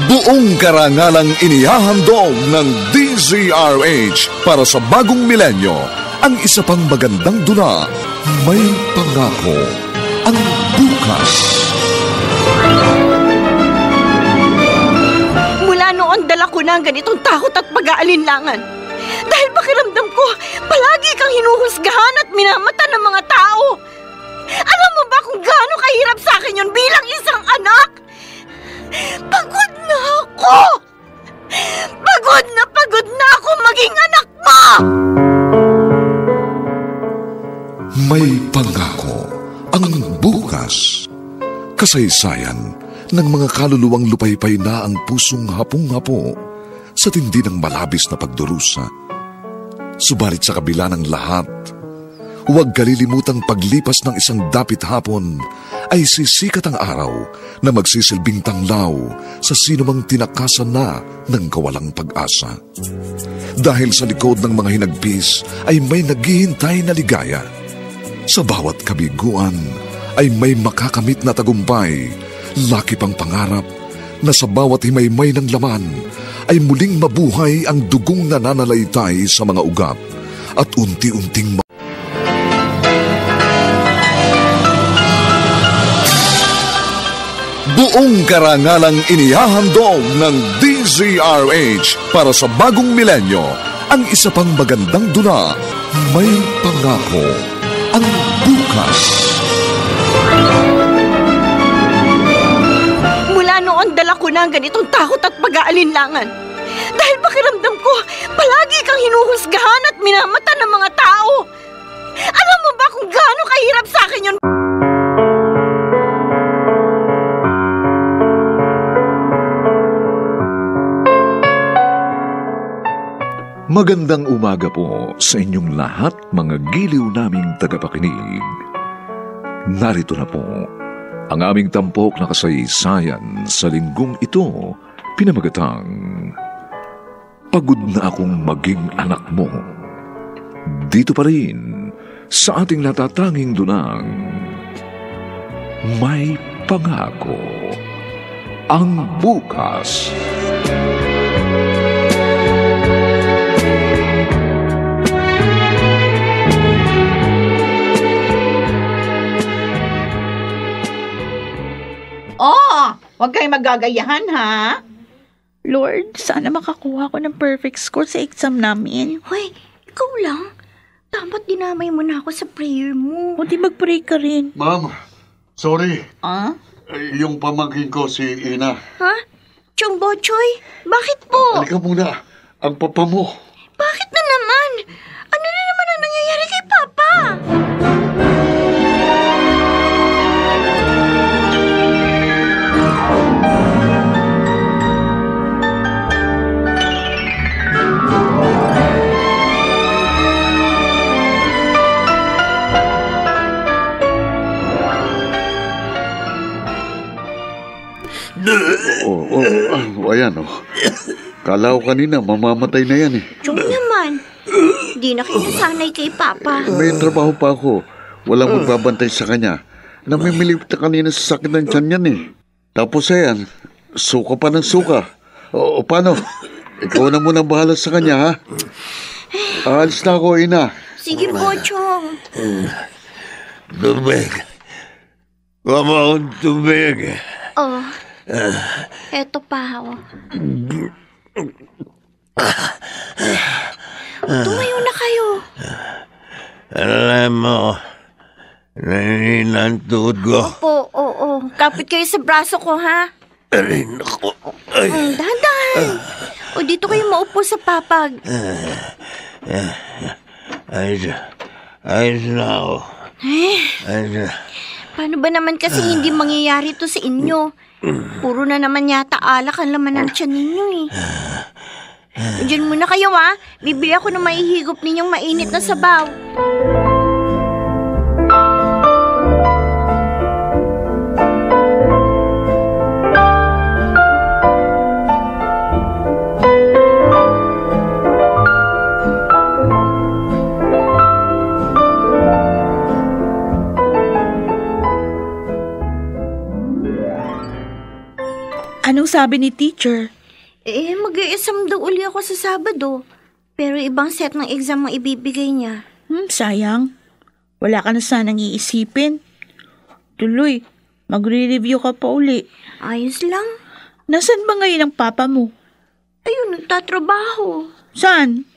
Buong karangalang inihahandog ng DZRH para sa bagong milenyo, ang isa pang magandang dula, May Pangako ang Bukas. Mula noon dala ko na ang ganitong takot at pag-aalinlangan. Dahil pakiramdam ko, palagi kang hinuhusgahan at minamata ng mga tao. Alam mo ba kung gaano kahirap sa akin yun bilang isang anak? Pagod na ako! Pagod na ako maging anak mo! May Pangako ang Bukas. Kasaysayan ng mga kaluluwang lupaypay na ang pusong hapong-hapo sa tindi ng malabis na pagdurusa. Subalit sa kabila ng lahat, huwag kalilimutang paglipas ng isang dapit hapon ay sisikat ang araw na magsisilbing tanglaw sa sinumang tinakasan na ng kawalang pag-asa. Dahil sa likod ng mga hinagpis ay may naghihintay na ligaya. Sa bawat kabiguan ay may makakamit na tagumpay, laki pang pangarap na sa bawat himaymay ng laman ay muling mabuhay ang dugong nananalaytay sa mga ugat at unti-unting buong karangalang inihahandog ng DZRH para sa bagong milenyo, ang isa pang magandang dula, May Pangako ang Bukas. Mula noon dala ko na ang ganitong takot at pag-aalinlangan. Dahil pakiramdam ko, palagi kang hinuhusgahan at minamata ng mga tao. Alam mo ba kung gaano kahirap sa akin yun? Magandang umaga po sa inyong lahat, mga giliw naming tagapakinig. Narito na po ang aming tampok na kasaysayan sa linggong ito, pinamagatang Pagod na akong maging anak mo. Dito pa rin sa ating natatanging dunang May Pangako ang Bukas. Huwag kayong magagayahan, ha? Lord, sana makakuha ko ng perfect score sa exam namin. Hoy, ikaw lang. Dapat dinamay mo na ako sa prayer mo. O di mag-pray ka rin. Ma'am, sorry. Ah? Yung pamangkin ko, si Ina. Ha? Chong Bochoy, bakit po? Halika muna. Ang papa mo. Bakit na naman? Ano na naman ang nangyayari kay Papa? Ayan, Kala ko kanina, mamamatay na yan, Chong naman. Di na kayo nasanay kay Papa. May trabaho pa ako. Walang magbabantay sa kanya. Namimilip na kanina sa sakit ng tiyan yan, Tapos ayan, suka pa ng suka. O paano? Ikaw na muna bahala sa kanya, ha? Aalis na ako, Ina. Sige po, Chong. Tubig. Kuha mo akong tubig. Oh, eto pa, Tumayo na kayo. Alam mo, nanginina ang tuhod ko. Opo, oo. Kapit kayo sa braso ko, ha? Aray, naku. Ay. Dahan-dahan. O, dito kayo maupo sa papag. Ayos na ako. Ayos na. Paano ba naman kasi hindi mangyayari to sa inyo? Puro na naman yata alak ang laman ng tiyan ninyo, Diyan muna kayo, Bibili ako ng maihigop ninyong mainit na sabaw. Ano Anong sabi ni teacher? Mag-i-exam daw uli ako sa Sabado. Pero ibang set ng exam ang ibibigay niya. Sayang. Wala ka na sanang iisipin. Tuloy, magre-review ka pa uli. Ayos lang. Nasaan ba ngayon ang papa mo? Ayun, nagtatrabaho. Saan?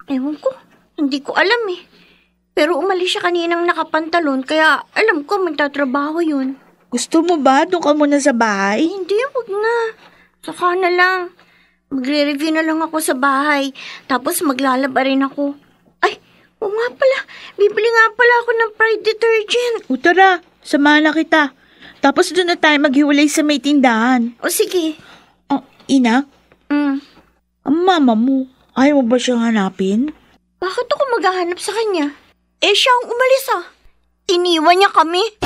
Ewan ko, hindi ko alam eh. Pero umalis siya kaninang nakapantalon, kaya alam ko magtatrabaho yun. Gusto mo ba? Doon ka muna sa bahay? Hindi, wag na. Saka na lang. Magre-review na lang ako sa bahay. Tapos maglalaba rin ako. Ay, oo nga pala. Bibili nga pala ako ng Pride detergent. O tara, samahan na kita. Tapos doon na tayo maghiwalay sa may tindahan. O sige. Oh, Ina? Ang mama mo, ayaw mo ba siyang hanapin? Bakit ako maghahanap sa kanya? Siya ang umalis ah. Iniwan niya kami.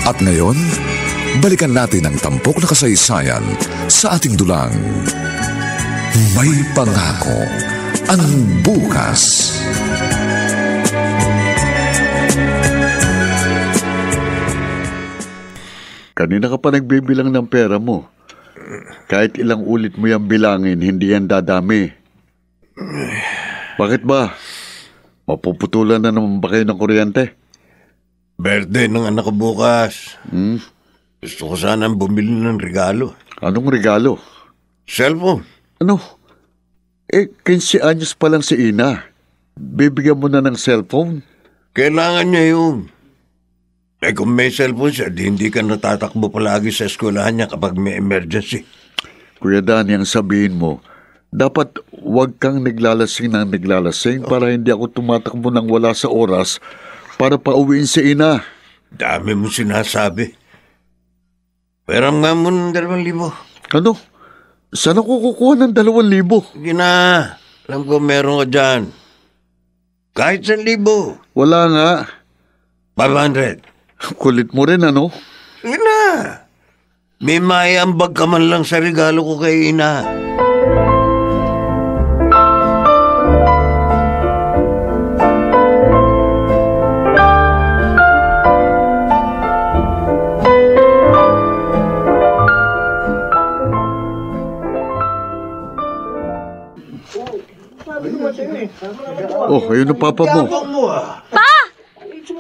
At ngayon, balikan natin ang tampok na kasaysayan sa ating dulang. May pangako ang bukas. Kanina ka pa nagbibilang ng pera mo. Kahit ilang ulit mo yung bilangin, hindi yan dadami. Bakit ba? Mapuputulan na naman ba kayo ng kuryente? Birthday ng anak ko bukas. Gusto ko sanang bumili ng regalo. Anong regalo? Cellphone. Ano? 15 anyos pa lang si Ina. Bibigyan mo na ng cellphone? Kailangan niya yun. Kung may cellphone siya, hindi ka natatakbo palagi sa eskwelahan niya kapag may emergency. Kuya Danny, ang sabihin mo, dapat huwag kang naglalasing para hindi ako tumatakbo ng wala sa oras para pauwiin si Ina. Dami mo sinasabi. Peram nga mo ng 2,000. Ano? Saan ako kukuha ng 2,000? Sige na. Alam ko meron ka dyan. Kahit 1,000. Wala nga. 500. Kulit mo rin, ano? Sige na. May maiambag ka man lang sa regalo ko kay Ina. Oh, ayun ang papa mo. Pa!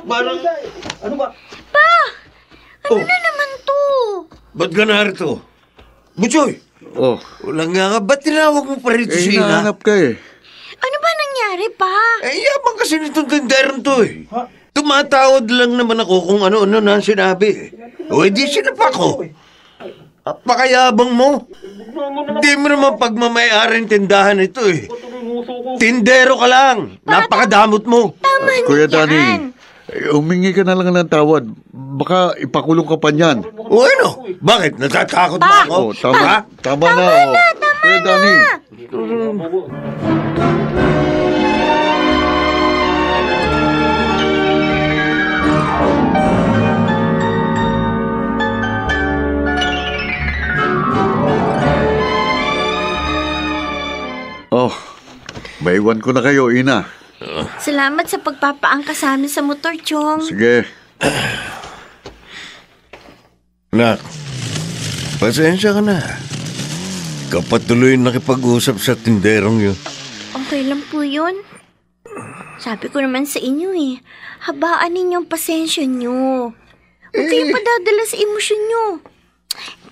Parang... Pa! Ano na naman to? Ba't ka narito? Butchoy! Oh, Walang nga, ba't tinawag mo pa rito si Ina? hinahanap ka eh. Ano ba nangyari, pa? Yabang kasi nitong tinderong to eh. Tumatawad lang naman ako kung ano-ano na sinabi. O edi sinapa ko. Napakayabang mo. Hindi mo naman pagmamayari tindahan ito eh. Tindero ka lang. Napakadamot mo. Tama na Kuya yan. Danny, humingi ka na lang ng tawad. Baka ipakulong ka pa niyan. O ano? Bakit? Natatakot ba ako? Oh, tama. Tama na. Kuya Danny. Oh, maiwan ko na kayo, Ina. Salamat sa pagpapaangkas sa amin sa motor, Chong. Sige. Nak, pasensya ka na. Kapatuloy nakipag-usap sa tinderong yun. Okay lang po yun. Sabi ko naman sa inyo eh, habaan ninyong pasensya nyo. Huwag kayong padadala sa emosyon nyo.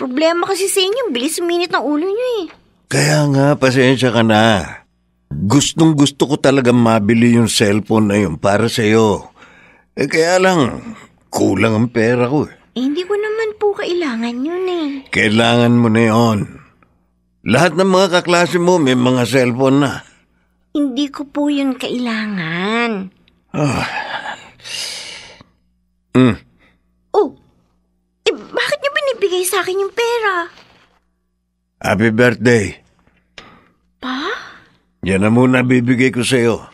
Problema kasi sa inyo, bilis suminit ng ulo nyo eh. Kaya nga, pasensya ka na. Gustong gusto ko talaga mabili yung cellphone na yun para sa'yo. Kaya lang, kulang ang pera ko eh. Hindi ko naman po kailangan yun eh. Kailangan mo na yun. Lahat ng mga kaklase mo may mga cellphone na. Hindi ko po yun kailangan. Oh, bakit niyo binibigay sa akin yung pera? Happy birthday. Pa? Yan na muna bibigay ko sa'yo.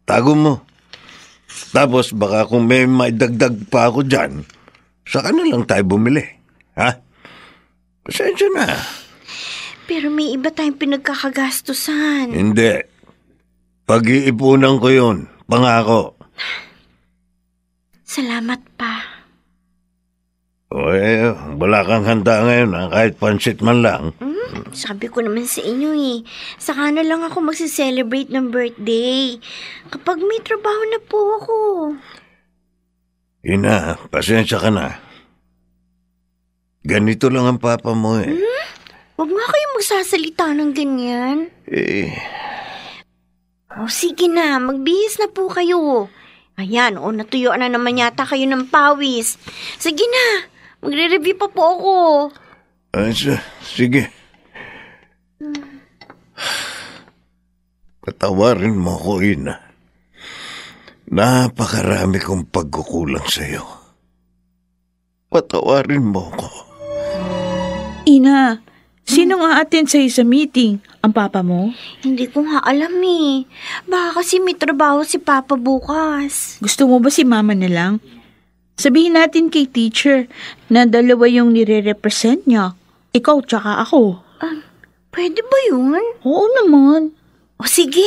Tago mo. Tapos baka kung may maidagdag pa ako dyan, saka na lang tayo bumili. Ha? Pasensya na. Pero may iba tayong pinagkakagastusan. Hindi. Pag-iipunan ko yun. Pangako. Salamat pa. Wala kang handa ngayon, kahit pansit man lang. Sabi ko naman sa inyo saka na lang ako magse-celebrate ng birthday. Kapag may trabaho na po ako. Ina, pasensya ka na. Ganito lang ang papa mo Huwag nga kayong magsasalita ng ganyan. Sige na, magbihis na po kayo. Ayan, natuyuan na naman yata kayo ng pawis. Sige na, magre-review pa po ako. Sige. Patawarin mo ko, Ina. Napakarami kong pagkukulang sa'yo. Patawarin mo ko. Ina, sinong a-attend sa'yo sa meeting? Ang papa mo? Hindi ko nga alam Baka kasi may trabaho si Papa bukas. Gusto mo ba si mama na lang? Sabihin natin kay teacher na dalawa yung nire-represent niya. Ikaw tsaka ako. Pwede ba yun? Oo naman. Sige.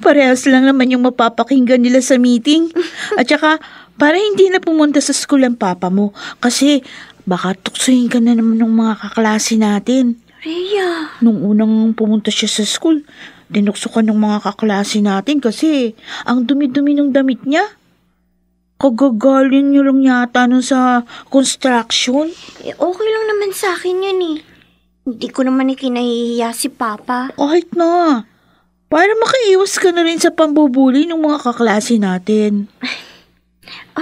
Parehas lang naman yung mapapakinggan nila sa meeting. At saka, para hindi na pumunta sa school ang papa mo. Kasi, baka tuksohin ka na naman ng mga kaklase natin. Rhea. Nung unang pumunta siya sa school, dinukso ka ng mga kaklase natin kasi ang dumi-dumi ng damit niya. Kagagaling niyo lang yata nun sa construction. Okay lang naman sa akin yun Hindi ko naman ikinahihiya si Papa. Kahit na. Para makaiwas ka na rin sa pambubuli ng mga kaklase natin.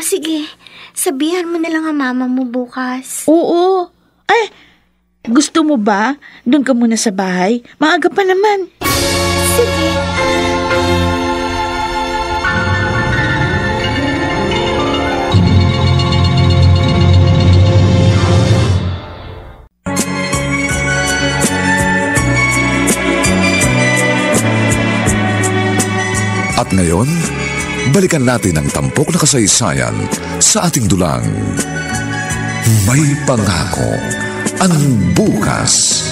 Sige. Sabihan mo na lang ang mama mo bukas. Oo. Gusto mo ba? Doon ka muna sa bahay. Maaga pa naman. Sige. At ngayon, balikan natin ang tampok na kasaysayan sa ating dulang. May pangako ang bukas.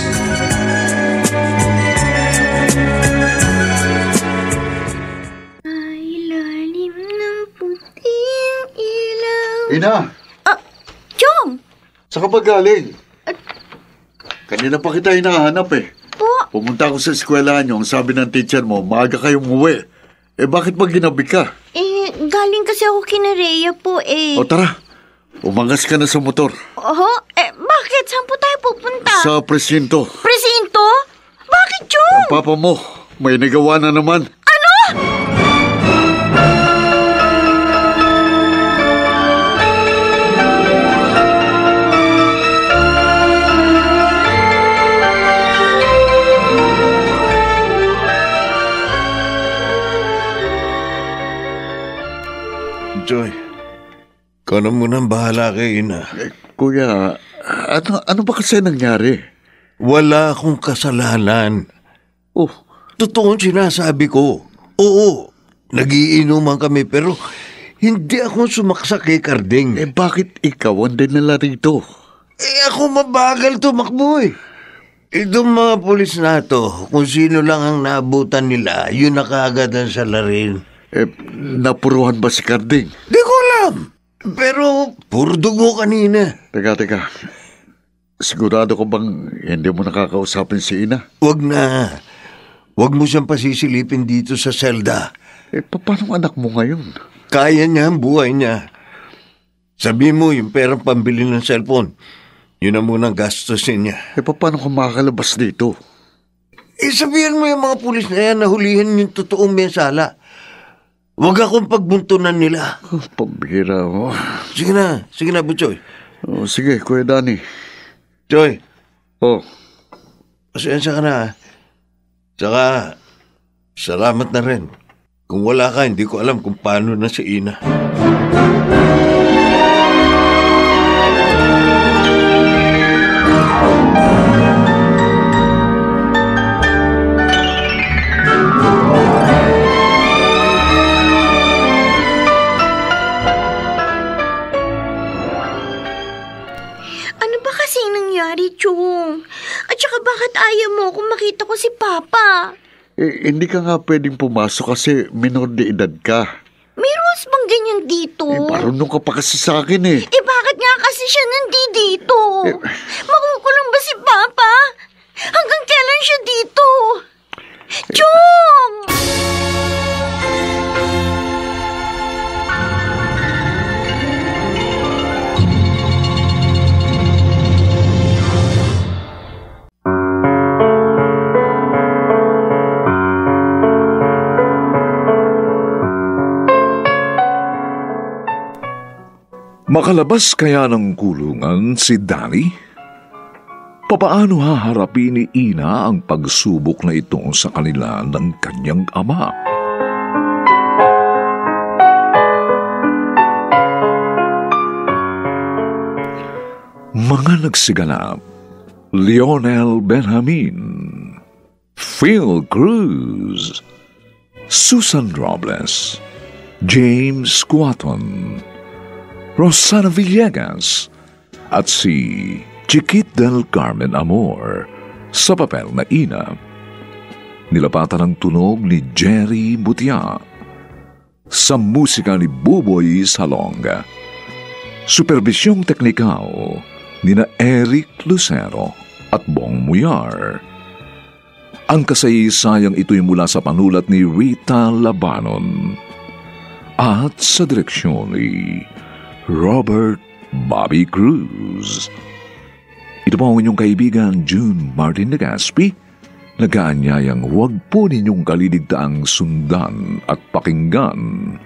Ay, lalim ng puting ilaw. Ina! Chong! Saan ka ba galing? Kanina pa kita hinahanap Po? Pumunta ako sa eskwela niyo, ang sabi ng teacher mo, maaga kayong umuwi. Bakit ba ginabi ka? Galing kasi ako kina Rhea po O tara, umangas ka na sa motor. Bakit? Saan po tayo pupunta? Sa presinto. Presinto? Bakit, Chong? Ang papa mo, may nagawa na naman. Joy, ikaw na muna ang bahala kay Ina. Kuya, ano ba kasi nangyari? Wala akong kasalanan. Totoo ang sinasabi ko. Oo, nagiinuman kami pero hindi ako sumaksak kay Karding. Bakit ikaw ang dinala rito? Ako mabagal tumakbo Itong mga pulis na to, kung sino lang ang naabutan nila, yun na kaagad ang salarin. Napuruhan ba si Karding? Di ko alam. Pero puro dugo kanina. Teka. Sigurado ko bang hindi mo nakakausapin si Ina? Wag na. Wag mo siyang pasisilipin dito sa selda. Paano anak mo ngayon? Kaya niya ang buhay niya. Sabi mo yung perang pambili ng cellphone. Yun ang munang gastusin niya. Paano ka makakalabas dito? Sabihan mo yung mga pulis na yan na hulihan yung totoong mensala. Huwag akong pagbuntunan nila. Pambira mo. Sige na, Butchoy. Sige, Kuya Danny. Choy. Pasensya ka na. Tsaka, salamat na rin. Kung wala ka, hindi ko alam kung paano na si Ina. Chong? Bakit ayaw mo kung makita ko si Papa? Hindi ka nga pwedeng pumasok kasi minor de edad ka. May rules bang ganyan dito? Marunong ka pa kasi sa akin eh. Bakit nga kasi siya nandito? Makukulong ba si Papa? Hanggang kailan siya dito? Chong! Makalabas kaya ng kulungan si Danny? Papaano haharapin ni Ina ang pagsubok na ito sa kanila ng kanyang ama? Mga nagsiganap: Lionel Benjamin, Phil Cruz, Susan Robles, James Quaton, Rosana Villegas, at si Chiquit del Carmen Amor sa papel na Ina. Nilapatan ng tunog ni Jerry Butia. Sa musika ni Buboy Salonga. Supervisyong teknikal nina Eric Lucero at Bong Muyar. Ang kasaysayang ito'y mula sa panulat ni Rita Labanon at sa direksyon ni Robert Bobby Cruz. Ito po ang inyong kaibigan June Martin Legaspi, nag-aanyayang huwag po ninyong kaliligtaang sundan at pakinggan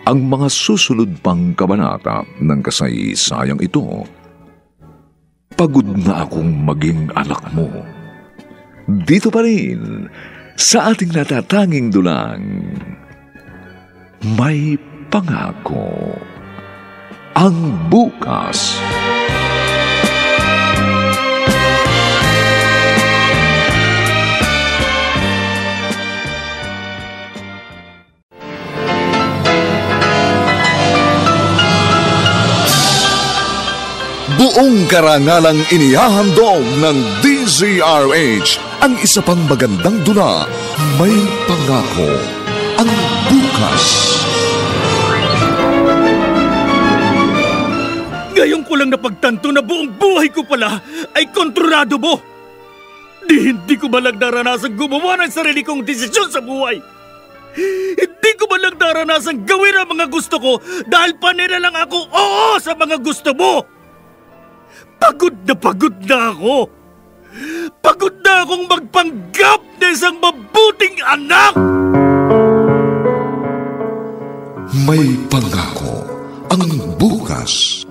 ang mga susunod pang kabanata ng kasaysayang ito. Pagod na akong maging anak mo. Dito pa rin sa ating natatanging dulang, May Pangako ang Bukas. Buong karangalang inihahandog ng DZRH ang isa pang magandang dula, May Pangako ang Bukas. Ngayon ko lang napagtanto na buong buhay ko pala ay kontrolado mo. Hindi ko ba lang naranasang gumawa ng sarili kong desisyon sa buhay? Hindi ko ba lang naranasang gawin ang mga gusto ko dahil panira lang ako oo sa mga gusto mo? Pagod na ako. Pagod na akong magpanggap na isang mabuting anak! May Pangako ang Bukas.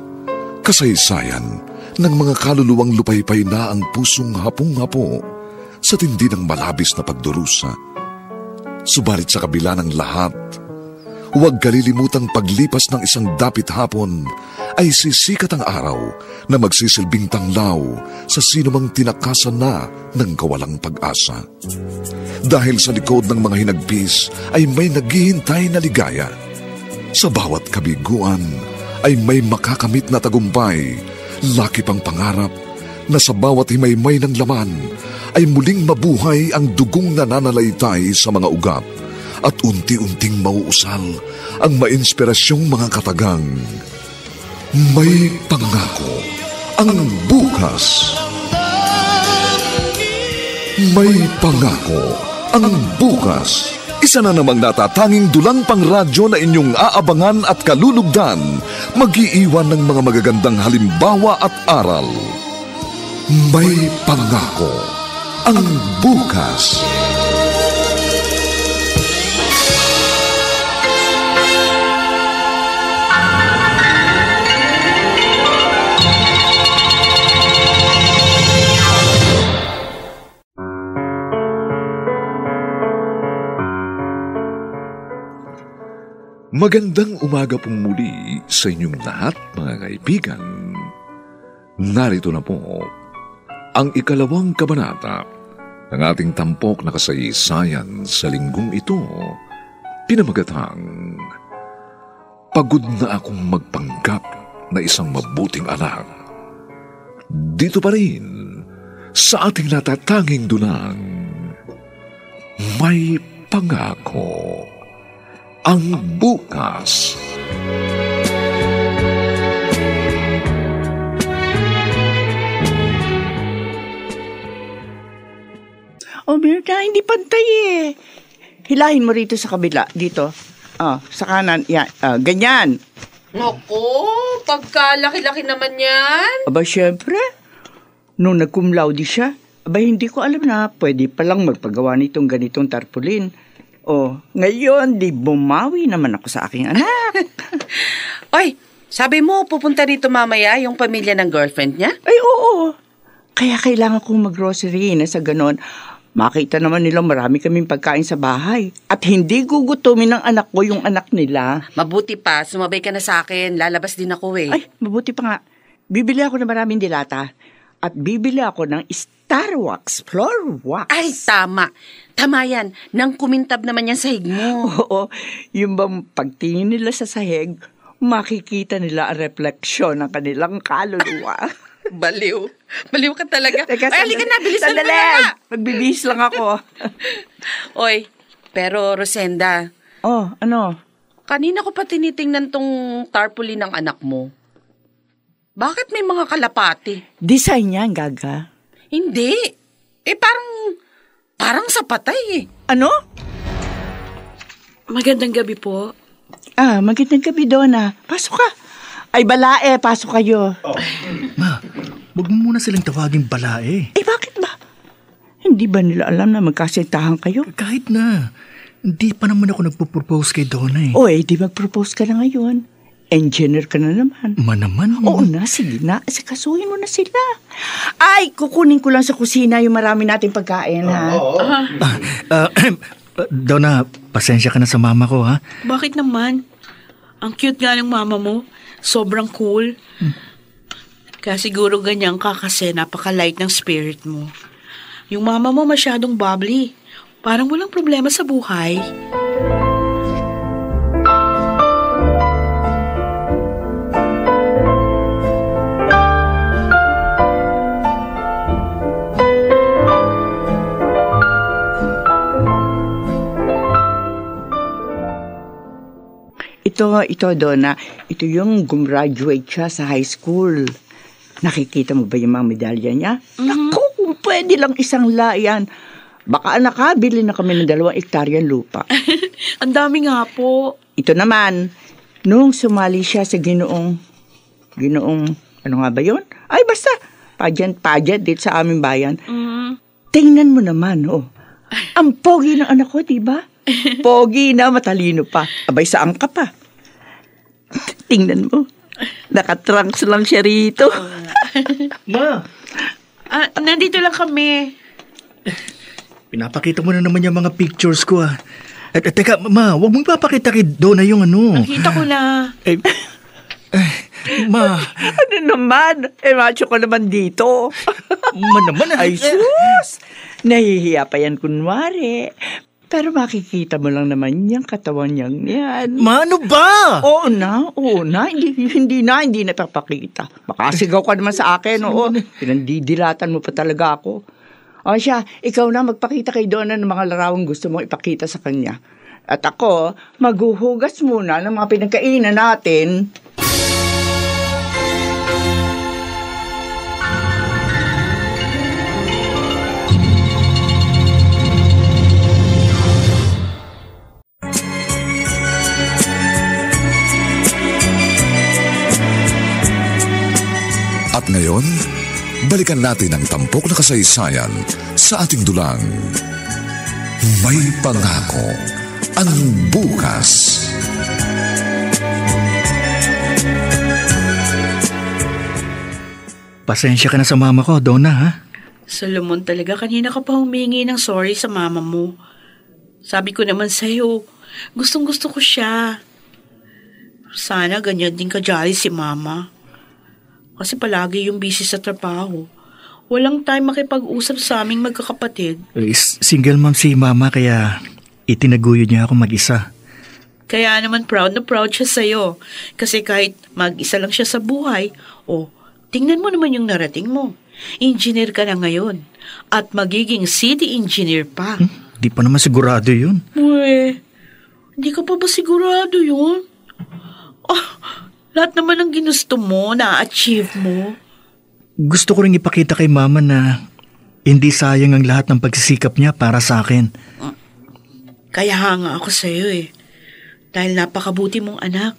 Kasaysayan ng mga kaluluwang lupaypay na ang pusong hapong-hapo sa tindi ng malabis na pagdurusa. Subalit sa kabila ng lahat, huwag kalilimutang paglipas ng isang dapit hapon ay sisikat ang araw na magsisilbing tanglaw sa sinumang tinakasan na ng kawalang pag-asa. Dahil sa likod ng mga hinagpis ay may naghihintay na ligaya. Sa bawat kabiguan ay may makakamit na tagumpay, laki pang pangarap na sa bawat himaymay ng laman ay muling mabuhay ang dugong nananalaytay sa mga ugat at unti-unting mauusal ang mainspirasyong mga katagang. May Pangako ang Bukas. May Pangako ang Bukas. Isa na namang natatanging dulang pang radyo na inyong aabangan at kalulugdan, mag-iiwan ng mga magagandang halimbawa at aral. May Pangako ang Bukas. Magandang umaga pong muli sa inyong lahat, mga kaibigan. Narito na po ang ikalawang kabanata ng ating tampok na kasaysayan sa linggong ito, pinamagatang Pagod na akong magpanggap na isang mabuting anak. Dito pa rin sa ating natatanging dunang May Pangako ang bukas. Oh, Mirna, hindi pantay eh. Hilahin mo rito sa kabila. Dito. Sa kanan. Yan. Ganyan. Naku, pagkalaki-laki naman yan. Aba, syempre. Nung nag-cum laude siya, aba, hindi ko alam na pwede palang magpagawa nitong ganitong tarpaulin. Ngayon, di bumawi naman ako sa aking anak. Oy, sabi mo, pupunta rito mamaya yung pamilya ng girlfriend niya? Ay, oo. Kaya kailangan kong mag-grocery na sa ganon. Makita naman nila marami kaming pagkain sa bahay. At hindi gugutumin ng anak ko yung anak nila. Mabuti pa, sumabay ka na sa akin. Lalabas din ako eh. Ay, mabuti pa nga. Bibili ako ng maraming dilata. At bibili ako ng Star Wax, Floor Wax. Ay, tama. Tama yan. Nang kumintab naman yan sahig mo. Oo, yung bang pagtingin nila sa sahig, makikita nila ang refleksyon ng kanilang kaluluwa. Baliw. Baliw ka talaga. Teka, ay, halika na. Bilisan mo sandali. na nga. Magbibihis lang ako. Oy, pero Rosenda. Ano? Kanina ko pa tinitingnan tong tarpaulin ng anak mo. Bakit may mga kalapati? Design yan, Gaga. Hindi. Parang sa patay eh. Ano? Magandang gabi po. Magandang gabi, Donna. Pasok ka. Ay, balae. Pasok kayo. Ma, huwag mo muna silang tawaging balae. Bakit ba? Hindi ba nila alam na magkasintahan kayo? Kahit na. Hindi pa naman ako nagpo-propose kay Donna eh. Di mag-propose ka na ngayon. Engineer ka na naman. Naman. Oo na, sige na. Kasuhin mo na sila. Ay, kukunin ko lang sa kusina yung marami nating pagkain, ha? Donna, pasensya ka na sa mama ko, ha? Bakit naman? Ang cute nga ng mama mo. Sobrang cool. Kaya siguro ganyan ka kasi napaka-light ng spirit mo. Yung mama mo masyadong bubbly. Parang walang problema sa buhay. Ito, Donna. Ito yung gumraduate siya sa high school. Nakikita mo ba yung mga medalya niya? Naku, kung pwede lang isang layan. Baka nakabili na kami ng 2 hektaryang lupa. Ang dami nga po. Ito naman, nung sumali siya sa ginoong, ano nga ba yun? Ay, basta, pageant dito sa aming bayan. Tingnan mo naman, ang pogi ng anak ko, diba? Pogi na, matalino pa. Abay, saan ka pa? Tingnan mo. Nakatrunks lang siya rito. Ma! Nandito lang kami. Pinapakita mo na naman yung mga pictures ko, ha? Teka, ma, huwag mong papakita kay Donna yung ano. Nakita ko na. Ma. Ano naman? Macho ko naman dito. Ma naman. Ay, sus! Nahihiya pa yan kunwari. Pero makikita mo lang naman yung katawan niyang yan. Ma, ano ba? Oo na. Hindi na papakita. Makasigaw ka naman sa akin, Pinandidilatan mo pa talaga ako. Siya, ikaw na magpakita kay Donna ng mga larawang gusto mong ipakita sa kanya. At ako, maghuhugas muna ng mga pinagkainan natin. At ngayon, balikan natin ang tampok na kasaysayan sa ating dulang May Pangako ang bukas. Pasensya ka na sa mama ko, Donna, ha? Solomon, talaga kanina ka pa humingi ng sorry sa mama mo. Sabi ko naman sa'yo, gustong-gusto ko siya. Sana ganyan din ka-jolly si mama. Kasi palagi yung busy sa trabaho. Walang time makipag-usap sa aming magkakapatid. Single mom si mama kaya itinaguyod niya ako mag-isa. Kaya naman proud na proud siya sa'yo. Kasi kahit mag-isa lang siya sa buhay, tingnan mo naman yung narating mo. Engineer ka na ngayon. At magiging city engineer pa. Di pa naman sigurado yun. Uy, hindi ka pa ba sigurado yun? Lahat naman ng ginusto mo, na-achieve mo. Gusto ko rin ipakita kay Mama na hindi sayang ang lahat ng pagsisikap niya para sa akin. Kaya nga ako sa'yo dahil napakabuti mong anak.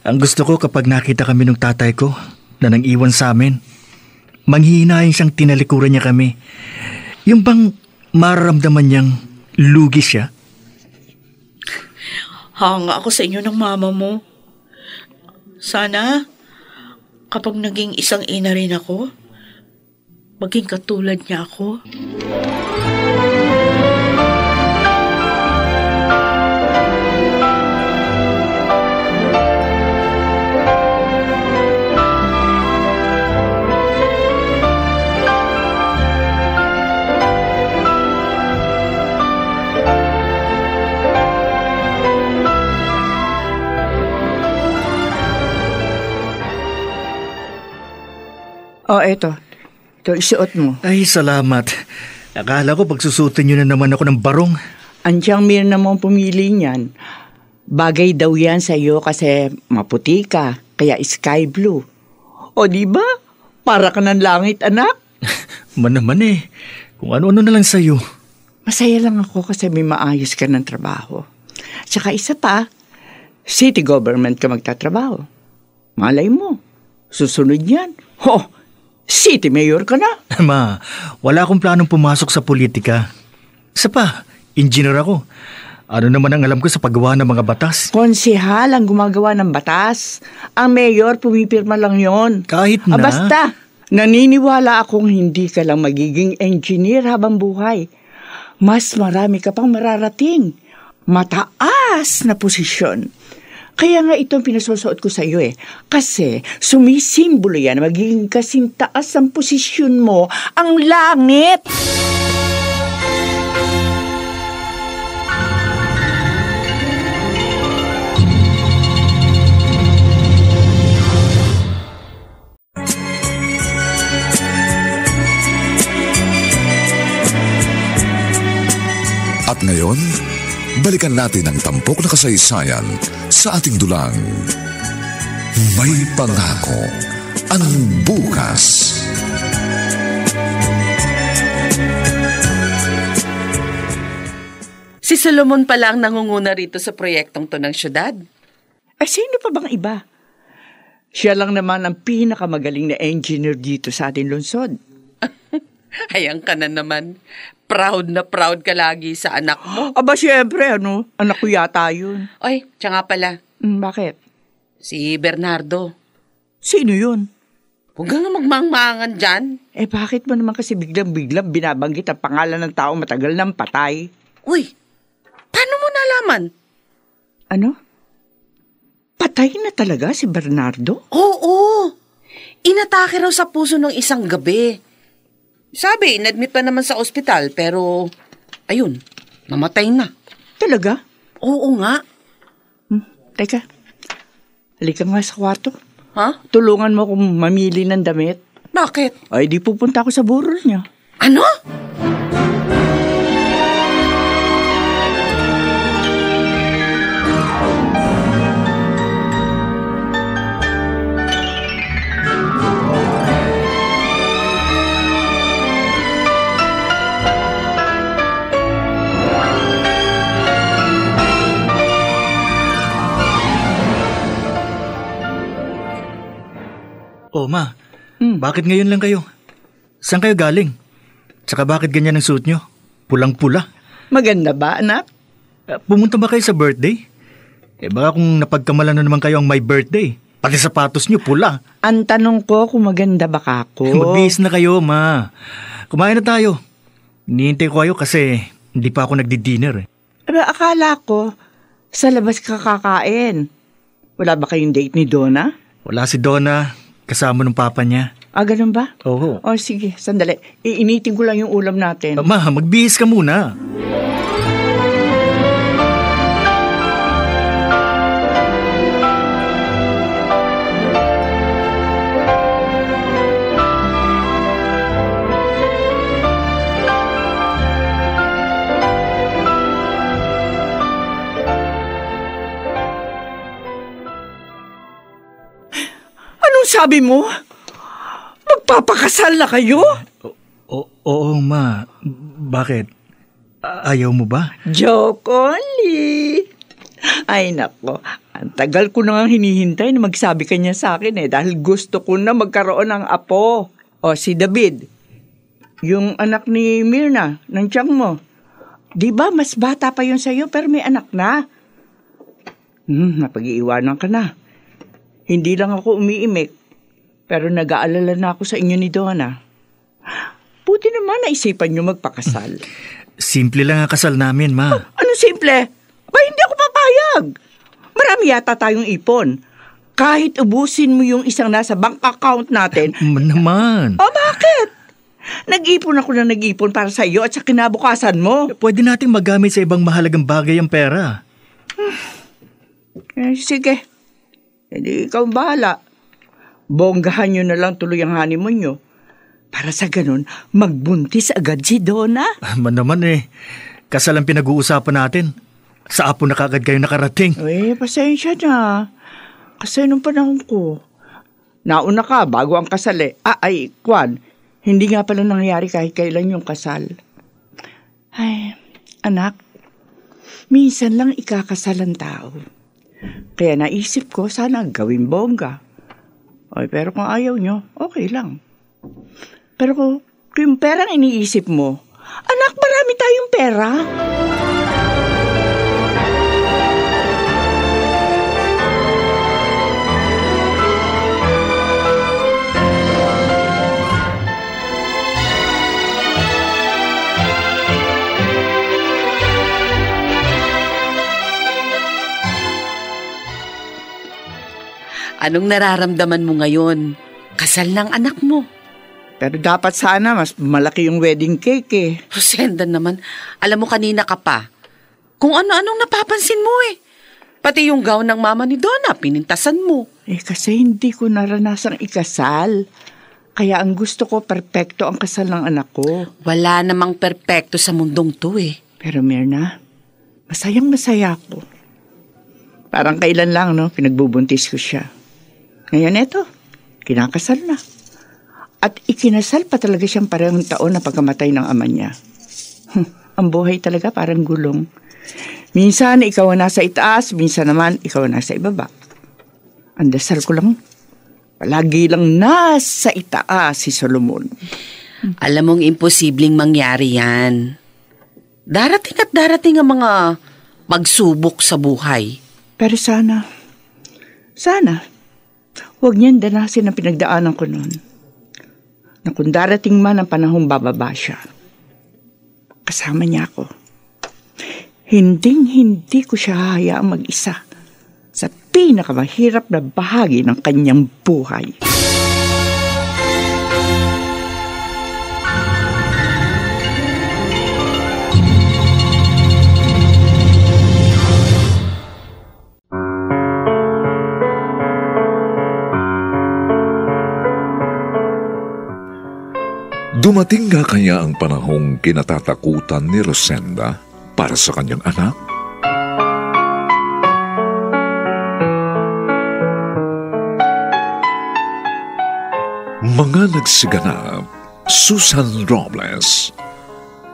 Ang gusto ko kapag nakita kami ng tatay ko na nang iwan sa amin, manghihinayin siyang tinalikuran niya kami. Yung bang mararamdaman niyang lugi siya. Hanga ako sa inyo ng mama mo. Sana, kapag naging isang ina rin ako, maging katulad niya ako. Eto. Ito, isuot mo. Ay, salamat. Akala ko pagsusutin niyo na naman ako ng barong. Ansyang Mirna mo ang pumili niyan. Bagay daw yan sa'yo kasi maputi ka, kaya sky blue. O di ba? Para ka ng langit, anak. Man naman kung ano-ano na lang sa'yo. Masaya lang ako kasi may maayos ka ng trabaho. Tsaka isa pa, city government ka magtatrabaho. Malay mo, susunod yan. City mayor ka na. Ma, wala akong planong pumasok sa politika. Isa pa, engineer ako. Ano naman ang alam ko sa paggawa ng mga batas? Konsehal ang gumagawa ng batas. Ang mayor, pumipirma lang yon. Kahit na. Basta, naniniwala akong hindi ka lang magiging engineer habang buhay. Mas marami ka pang mararating. Mataas na posisyon. Kaya nga itong pinasusuot ko sa iyo Kasi sumisimbolo yan, magiging kasing taas ang posisyon mo, ang langit! At ngayon, balikan natin ang tampok na kasaysayan sa ating dulang. May pangako ang bukas. Si Solomon pala ang nangunguna rito sa proyektong to ng syudad. Sino pa bang iba? Siya lang naman ang pinakamagaling na engineer dito sa ating lungsod. Hayang ka na naman. Proud na proud ka lagi sa anak mo. Aba, syempre, anak ko yata yun. Oy, siya nga pala. Bakit? Si Bernardo. Sino yun? Huwag kang magmangmangan dyan. Bakit mo naman kasi biglang-biglang binabanggit ang pangalan ng tao matagal nang patay? Uy, paano mo nalaman? Ano? Patay na talaga si Bernardo? Oo. Inatake raw sa puso ng isang gabi. Sabi, inadmit pa naman sa ospital, pero ayun, namatay na. Talaga? Oo nga. Teka, halika nga sa kwarto. Ha? Tulungan mo akong mamili ng damit. Bakit? Ay, di pupunta ako sa burol niya. Ano? Ma, bakit ngayon lang kayo? Saan kayo galing? Tsaka bakit ganyan ang suit nyo? Pulang-pula. Maganda ba, anak? Pumunta ba kayo sa birthday? Baka kung napagkamalan na naman kayo ang my birthday. Pati sapatos nyo, pula. Ang tanong ko kung maganda ba kako? Magbihis na kayo, ma. Kumain na tayo. Hinihintay ko kayo kasi hindi pa ako nagdi-dinner. Akala ko, sa labas ka kakain. Wala ba kayong date ni Donna? Wala si Donna. Kasama ng papa niya. Ganun ba? Oo. Sige, sandali. Iinitin ko lang yung ulam natin. Ma, magbihis ka muna. sabi mo? Magpapakasal na kayo? Oo, Ma. Bakit? Ayaw mo ba? Joke only. Ay nako, ang tagal ko na nga hinihintay na magsabi ka niya sa akin dahil gusto ko na magkaroon ng apo. O si David, yung anak ni Mirna, ng tiyang mo. Di ba mas bata pa yun sa'yo pero may anak na? Napag-iiwanan ka na. Hindi lang ako umiimik, pero nag-aalala na ako sa inyo ni Donna. Buti naman naisipan niyo magpakasal. Simple lang ang kasal namin, Ma. Anong simple? Ba, hindi ako papayag. Marami yata tayong ipon. Kahit ubusin mo yung isang nasa bank account natin. Naman. O bakit? Nag-ipon ako na nag-ipon para sa iyo at sa kinabukasan mo. Pwede nating magamit sa ibang mahalagang bagay ang pera. Sige. Hindi ikaw bahala. Bonggahan nyo na lang tuloy ang honeymoon nyo. Para sa ganun, magbuntis agad si Donna. Naman kasal ang pinag-uusapan natin. Sa apo na kagad kayo nakarating. Pasensya na. Kasi nung panahon ko, nauna ka bago ang kasal Kwan, hindi nga pala nangyari kahit kailan yung kasal. Ay, anak, minsan lang ikakasal ang tao. Kaya naisip ko, sana gawin bongga. Pero kung ayaw nyo, okay lang. Pero kung yung perang iniisip mo, anak, marami tayong pera. Anong nararamdaman mo ngayon? Kasal ng anak mo. Pero dapat sana mas malaki yung wedding cake Rosenda naman, alam mo kanina ka pa. Kung ano-anong napapansin mo Pati yung gown ng mama ni Donna, pinintasan mo. Kasi hindi ko naranasang ikasal. Kaya ang gusto ko, perpekto ang kasal ng anak ko. Wala namang perpekto sa mundong to Pero Mirna, masayang-masaya ako. Parang kailan lang, pinagbubuntis ko siya. Ngayon eto, kinakasal na. At ikinasal pa talaga siyang parehong taon na pagkamatay ng ama niya. Ang buhay talaga parang gulong. Minsan ikaw ang nasa itaas, minsan naman ikaw ang nasa ibaba. Ang dasal ko lang, palagi lang nasa itaas si Solomon. Alam mong imposibleng mangyari yan. Darating at darating ang mga pagsubok sa buhay. Pero sana, huwag niyan danasin ang pinagdaanan ko noon. Na kung darating man ang panahong bababa siya, kasama niya ako. Hinding-hindi ko siya hayaang mag-isa sa pinakamahirap na bahagi ng kanyang buhay. Dumating nga kaya ang panahong kinatatakutan ni Rosenda para sa kanyang anak? Mga nagsiganap: Susan Robles,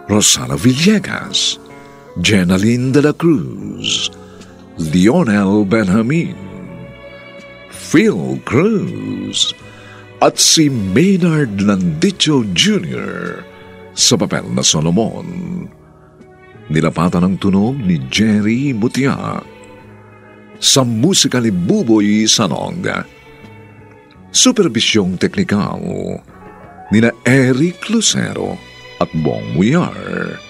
Rosana Villegas, Jenaline de la Cruz, Lionel Benjamin, Phil Cruz, at si Maynard Landicho Jr. sa papel na Solomon. Nilapatan ang tunog ni Jerry Mutia. Sa musika ni Buboy Sanog. Supervisyong teknikal nina Eric Lucero at Bong Muyar.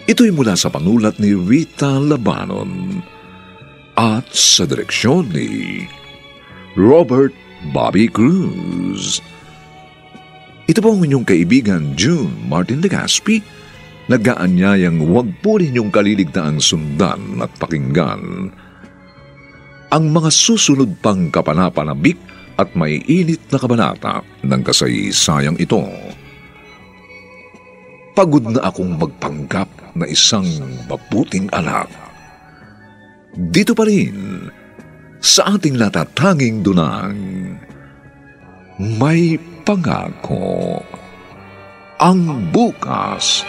Ito'y mula sa panulat ni Rita Labanon at sa direksyon ni Robert Bobby Cruz. Ito po ang inyong kaibigan June Martin Legaspi, nag-aanyayang huwag po ninyong kaliligtaang sundan at pakinggan ang mga susunod pang kapanapanabik at maiinit na kabanata ng kasaysayang ito. Pagod na akong magpanggap na isang mabuting anak. Dito pa rin sa ating natatanging dunang May Pangako ang Bukas.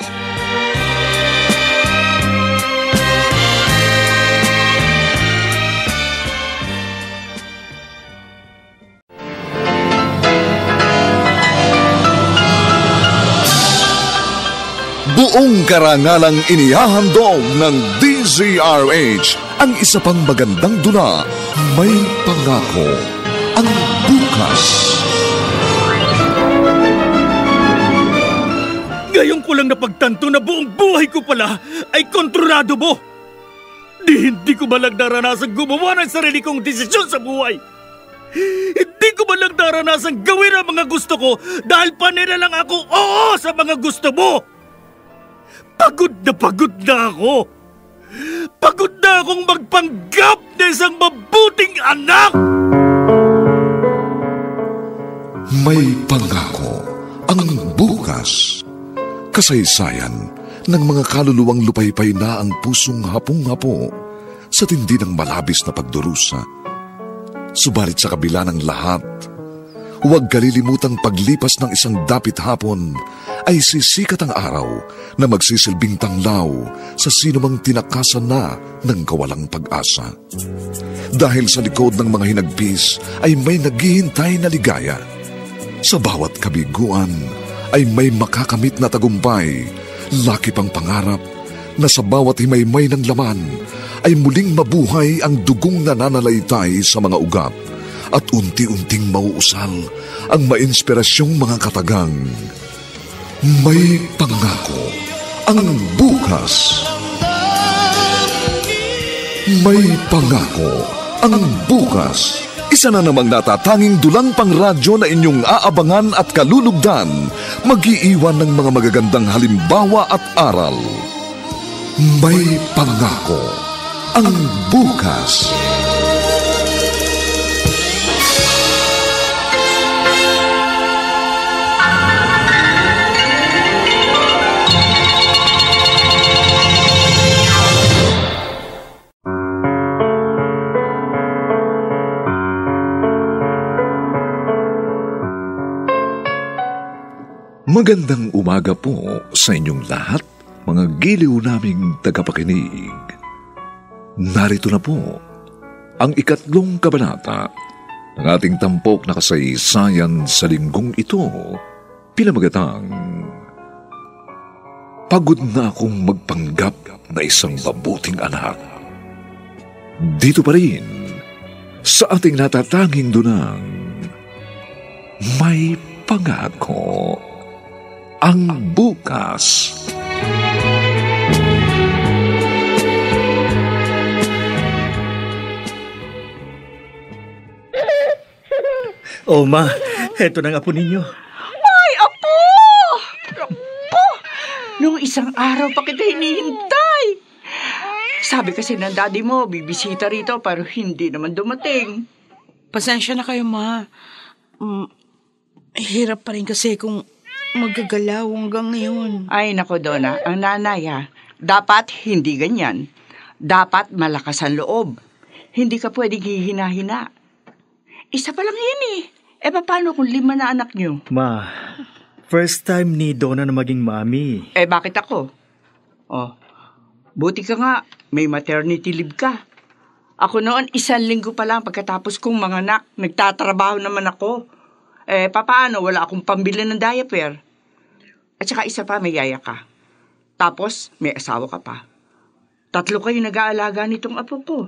Buong karangalang inihahandog ng DZRH ang isa pang magandang dula, May Pangako ang Bukas. Ngayon ko lang napagtanto na buong buhay ko pala ay kontrolado mo. Hindi ko ba lang naranasang gumawa ng sarili kong desisyon sa buhay? Hindi ko ba lang naranasang gawin ang mga gusto ko dahil panira lang ako oo sa mga gusto mo? Pagod na ako. Pagod na akong magpanggap na isang mabuting anak! May Pangako ang Bukas. Kasaysayan ng mga kaluluwang lupaypay na ang pusong hapong-hapo sa tindi ng malabis na pagdurusa. Subalit sa kabila ng lahat, huwag kalilimutang paglipas ng isang dapit hapon ay sisikat ang araw na magsisilbing tanglaw sa sinumang tinakasan na ng kawalang pag-asa. Dahil sa likod ng mga hinagpis ay may naghihintay na ligaya. Sa bawat kabiguan ay may makakamit na tagumpay, laki pang pangarap na sa bawat himaymay ng laman ay muling mabuhay ang dugong nananalaytay sa mga ugat at unti-unting mauusal ang mainspirasyong mga katagang. May Pangako ang Bukas. May Pangako ang Bukas. Isa na namang natatanging dulang pangradyo na inyong aabangan at kalulugdan, mag-iiwan ng mga magagandang halimbawa at aral. May Pangako ang Bukas. Magandang umaga po sa inyong lahat, mga giliw naming tagapakinig. Narito na po ang 3 kabanata ng ating tampok na kasaysayan sa linggong ito, pinamagatang Pagod na akong magpanggap na isang mabuting anak. Dito pa rin sa ating natatanging dunang May Pangako ang Bukas. Oh, ma, heto na nga po ninyo. Ay, apo! Apo! Nung isang araw pa kita hinihintay. Sabi kasi ng daddy mo, bibisita rito pero hindi naman dumating. Pasensya na kayo, ma. Hirap pa rin kasi kung magagalaw hanggang ngayon. Ay, nako, Donna, ang nanay dapat hindi ganyan. Dapat malakas ang loob. Hindi ka pwedeng hihina-hina. Isa pa lang yan eh. Paano kung 5 na anak nyo? Ma, first time ni Donna na maging mami. Bakit ako? Buti ka nga, may maternity leave ka. Ako noon, 1 linggo pa lang pagkatapos kong manganak, nagtatrabaho naman ako. Paano? Wala akong pambili ng diaper. At saka isa pa, may yaya ka. Tapos, may asawa ka pa. 3 kayo nag-aalaga nitong apo ko.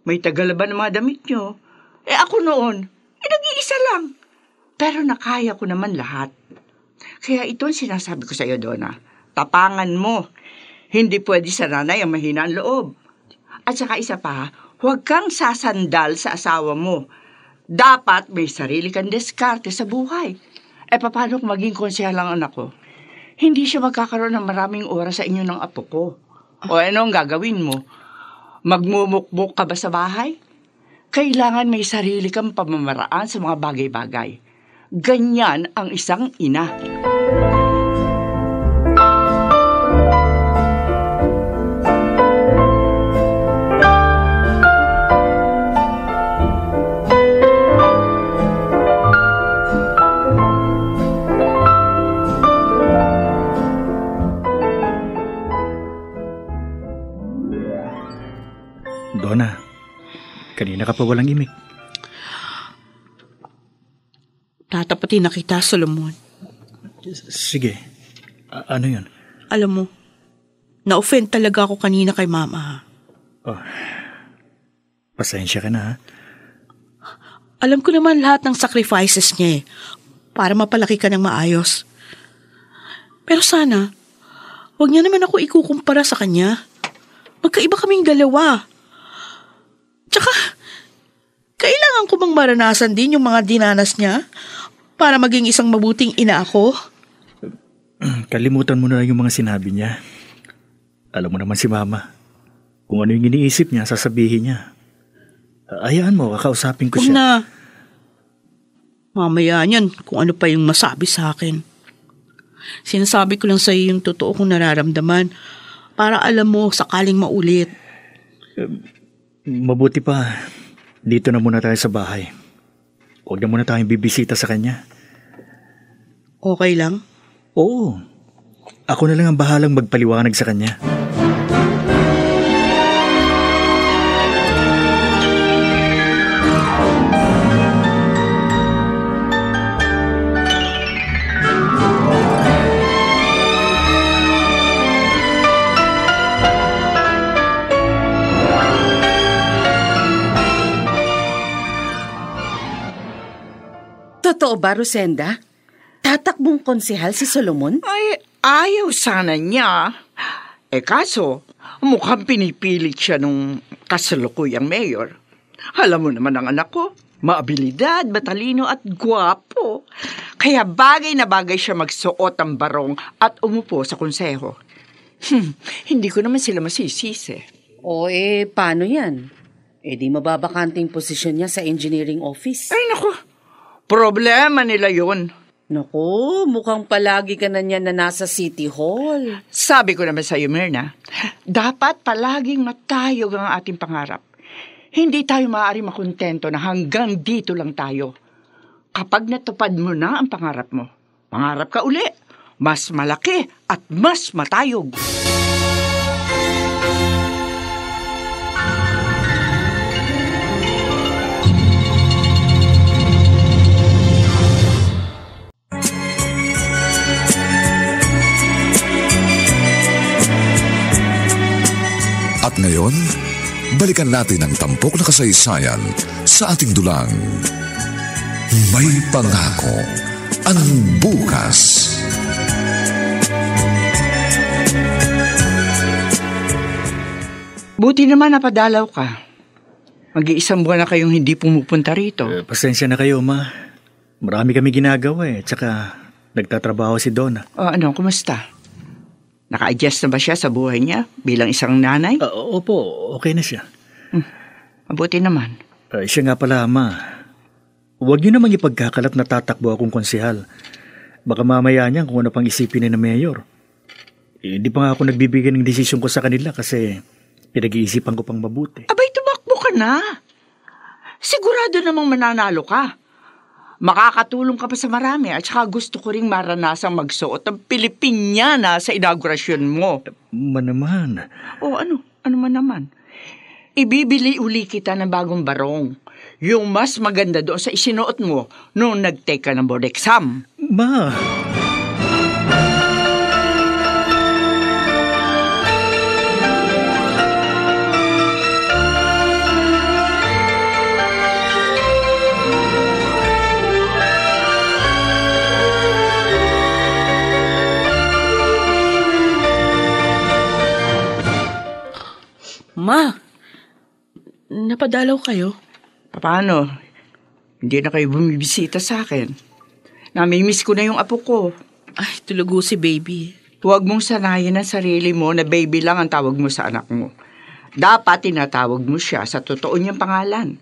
May tagalaban ng mga damit nyo. Ako noon, nag-iisa lang. Pero nakaya ko naman lahat. Kaya ito ang sinasabi ko sa iyo, Donna. Tapangan mo. Hindi pwede sa nanay ang mahina ang loob. At saka isa pa, huwag kang sasandal sa asawa mo. Dapat may sarili kang diskarte sa buhay. Paano kung maging konsehal ang anak ko? Hindi siya magkakaroon ng maraming oras sa inyo ng apo ko. O ano ang gagawin mo? Magmumukbuk ka ba sa bahay? Kailangan may sarili kang pamamaraan sa mga bagay-bagay. Ganyan ang isang ina. Kanina ka pa walang imik. Tatapatin na kita, Solomon. Sige. Ano yun? Alam mo, na-offend talaga ako kanina kay Mama. Oh, pasensya ka na, ha? Alam ko naman lahat ng sacrifices niya para mapalaki ka ng maayos. Pero sana, huwag niya naman ako ikukumpara sa kanya. Magkaiba kaming dalawa. Tsaka, kailangan ko bang maranasan din yung mga dinanas niya para maging isang mabuting ina ako? Kalimutan mo na yung mga sinabi niya. Alam mo naman si Mama. Kung ano yung iniisip niya, sasabihin niya. Hayaan mo, kakausapin ko siya. Huwag na. Mamaya niyan kung ano pa yung masabi sa akin. Sinasabi ko lang sa iyo yung totoo kong nararamdaman para alam mo sakaling maulit. Mabuti pa, dito na muna tayo sa bahay. Huwag na muna tayong bibisita sa kanya. Okay lang? Oo. Ako na lang ang bahalang magpaliwanag sa kanya. Totoo ba, Rosenda? Tatakbong konsehal si Solomon? Ay, ayaw sana niya. Kaso, mukhang pinipilit siya nung kasalukuyang mayor. Alam mo naman ang anak ko, maabilidad, matalino at gwapo. Kaya bagay na bagay siya magsuot ng barong at umupo sa konseho. Hindi ko naman sila masisisi. O paano yan? Di mababakanting posisyon niya sa engineering office. Ay, naku. Problema nila yun. Naku, mukhang palagi ka na niya na nasa City Hall. Sabi ko naman sa iyo, Myrna, dapat palaging matayog ang ating pangarap. Hindi tayo maaari makontento na hanggang dito lang tayo. Kapag natupad mo na ang pangarap mo, pangarap ka uli, mas malaki at mas matayog. At ngayon, balikan natin ang tampok na kasaysayan sa ating dulang. May pangako ang bukas. Buti naman napadalaw ka. Mag-iisang buwan na kayong hindi pumupunta rito. Pasensya na kayo, Ma. Marami kami ginagawa Tsaka nagtatrabaho si Donna. Ano, kumusta? Naka-adjust na ba siya sa buhay niya bilang isang nanay? Opo, okay na siya. Mabuti naman. Siya nga pala, Ma. Huwag niyo namang ipagkakalat na tatakbo akong konsehal. Baka mamaya niyan kung ano pang isipin ni na mayor. Hindi pa nga ako nagbibigay ng desisyon ko sa kanila kasi pinag-iisipan ko pang mabuti. Abay, tumakbo ka na. Sigurado namang mananalo ka. Makakatulong ka pa sa marami at saka gusto ko ring maranasang magsuot ng Pilipiniana sa inaugurasyon mo. Naman. Ano? Ano man naman? Ibibili uli kita ng bagong barong. Yung mas maganda doon sa isinuot mo nung nag-take ka ng board exam. Ma! Ma, napadalaw kayo? Paano? Hindi na kayo bumibisita sa akin. Namimiss ko na yung apo ko. Ay, tulugo si baby. Huwag mong sanayin ang sarili mo na baby lang ang tawag mo sa anak mo. Dapat tinatawag mo siya sa totoo niyang pangalan.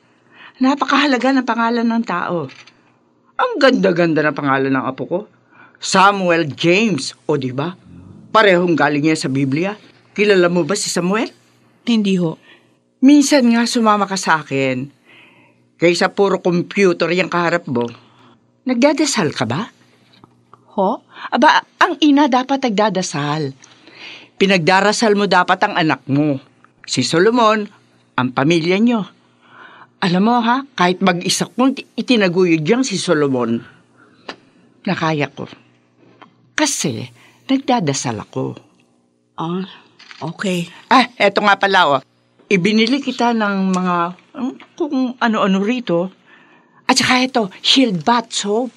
Napakahalaga ng pangalan ng tao. Ang ganda-ganda ng pangalan ng apo ko. Samuel James, o diba? Parehong galing niya sa Biblia. Kilala mo ba si Samuel? Hindi ho. Minsan nga sumama ka sa akin. Kaysa puro computer yung kaharap mo. Nagdadasal ka ba? Ho? Aba, ang ina dapat nagdadasal. Pinagdarasal mo dapat ang anak mo. Si Solomon, ang pamilya nyo. Alam mo ha, kahit mag-isa kong itinaguyod diyang si Solomon, nakaya ko. Kasi nagdadasal ako. Ah, okay. Eto nga pala Ibinili kita ng mga kung ano-ano rito. At saka ito, Shield Bath Soap.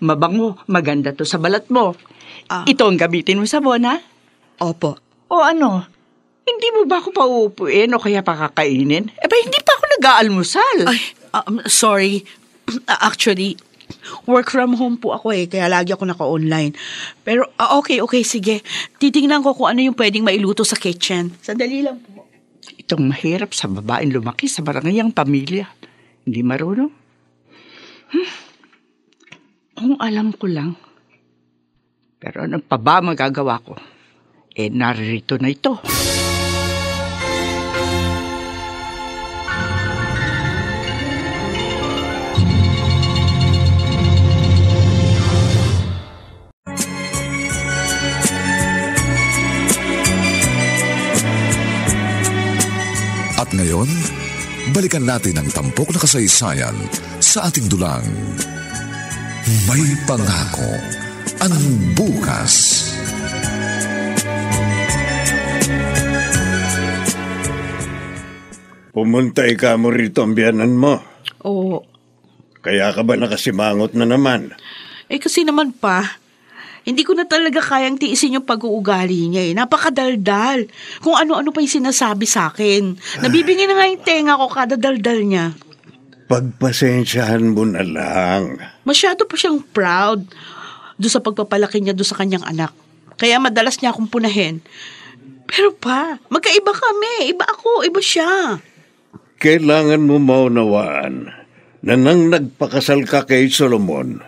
Mabango, maganda to sa balat mo. Ito ang gamitin mo sa bona? Opo. O ano, hindi mo ba ako pauupuin o kaya pakakainin? Hindi pa ako nag-aalmusal. Ay, sorry. Actually, work from home po ako kaya lagi ako naka-online. Pero okay, sige. Titingnan ko kung ano yung pwedeng mailuto sa kitchen. Sandali lang po. Itong mahirap sa babaeng lumaki sa barangayang pamilya. Hindi marunong. Kung alam ko lang. Pero ano pa ba magagawa ko? Naririto na ito. At ngayon, balikan natin ang tampok na kasaysayan sa ating dulang. May pangako ang bukas. Pumunta ka mo rito ang biyanan mo. Oo. Kaya ka ba nakasimangot na naman? Kasi naman pa, hindi ko na talaga kayang tiisin yung pag-uugali niya Napakadaldal. Kung ano-ano pa yung sinasabi sa akin. Nabibingin na nga yung tenga ko kada daldal niya. Pagpasensyahan mo na lang. Masyado pa siyang proud doon sa pagpapalaki niya doon sa kanyang anak. Kaya madalas niya akong punahin. Pero pa, magkaiba kami. Iba ako, iba siya. Kailangan mo maunawaan na nang nagpakasal ka kay Solomon,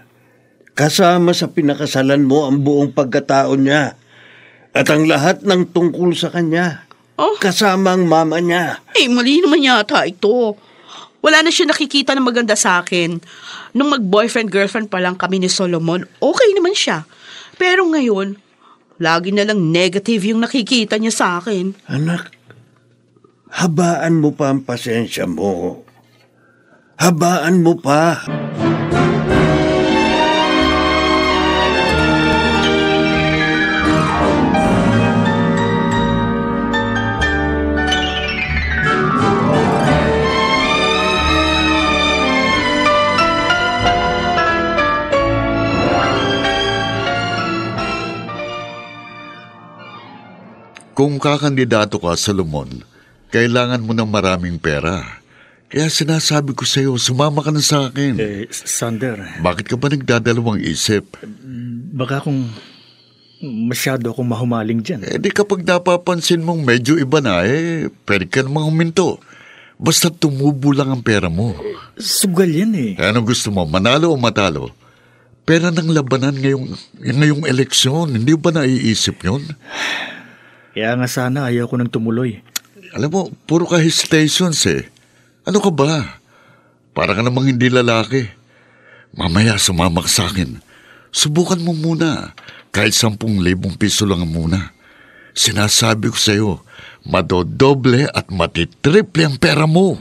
kasama sa pinakasalan mo ang buong pagkatao niya at ang lahat ng tungkol sa kanya. Kasama ang mama niya. Mali naman yata ito. Wala na siya nakikita na maganda sa akin. Nung mag-boyfriend-girlfriend pa lang kami ni Solomon, okay naman siya. Pero ngayon, lagi na lang negative yung nakikita niya sa akin. Anak, habaan mo pa ang pasensya mo. Habaan mo pa. Kung kakandidato ka, Solomon, kailangan mo ng maraming pera. Kaya sinasabi ko sa iyo, sumama ka na sa akin. Sander. Bakit ka ba nagdadalawang isip? Baka kung masyado akong mahumaling dyan. Di kapag napapansin mong medyo iba na, pwede ka namang huminto. Basta tumubo lang ang pera mo. Sugal yan Anong gusto mo, manalo o matalo? Pera ng labanan ngayong eleksyon, hindi ba naiisip yun? Kaya nga sana ayaw ko nang tumuloy. Alam mo, puro ka hesitations Ano ka ba? Para ka namang hindi lalaki. Mamaya sumama ka sa akin. Subukan mo muna. Kahit 10,000 piso lang muna. Sinasabi ko sa iyo, madodoble at matitriple ang pera mo.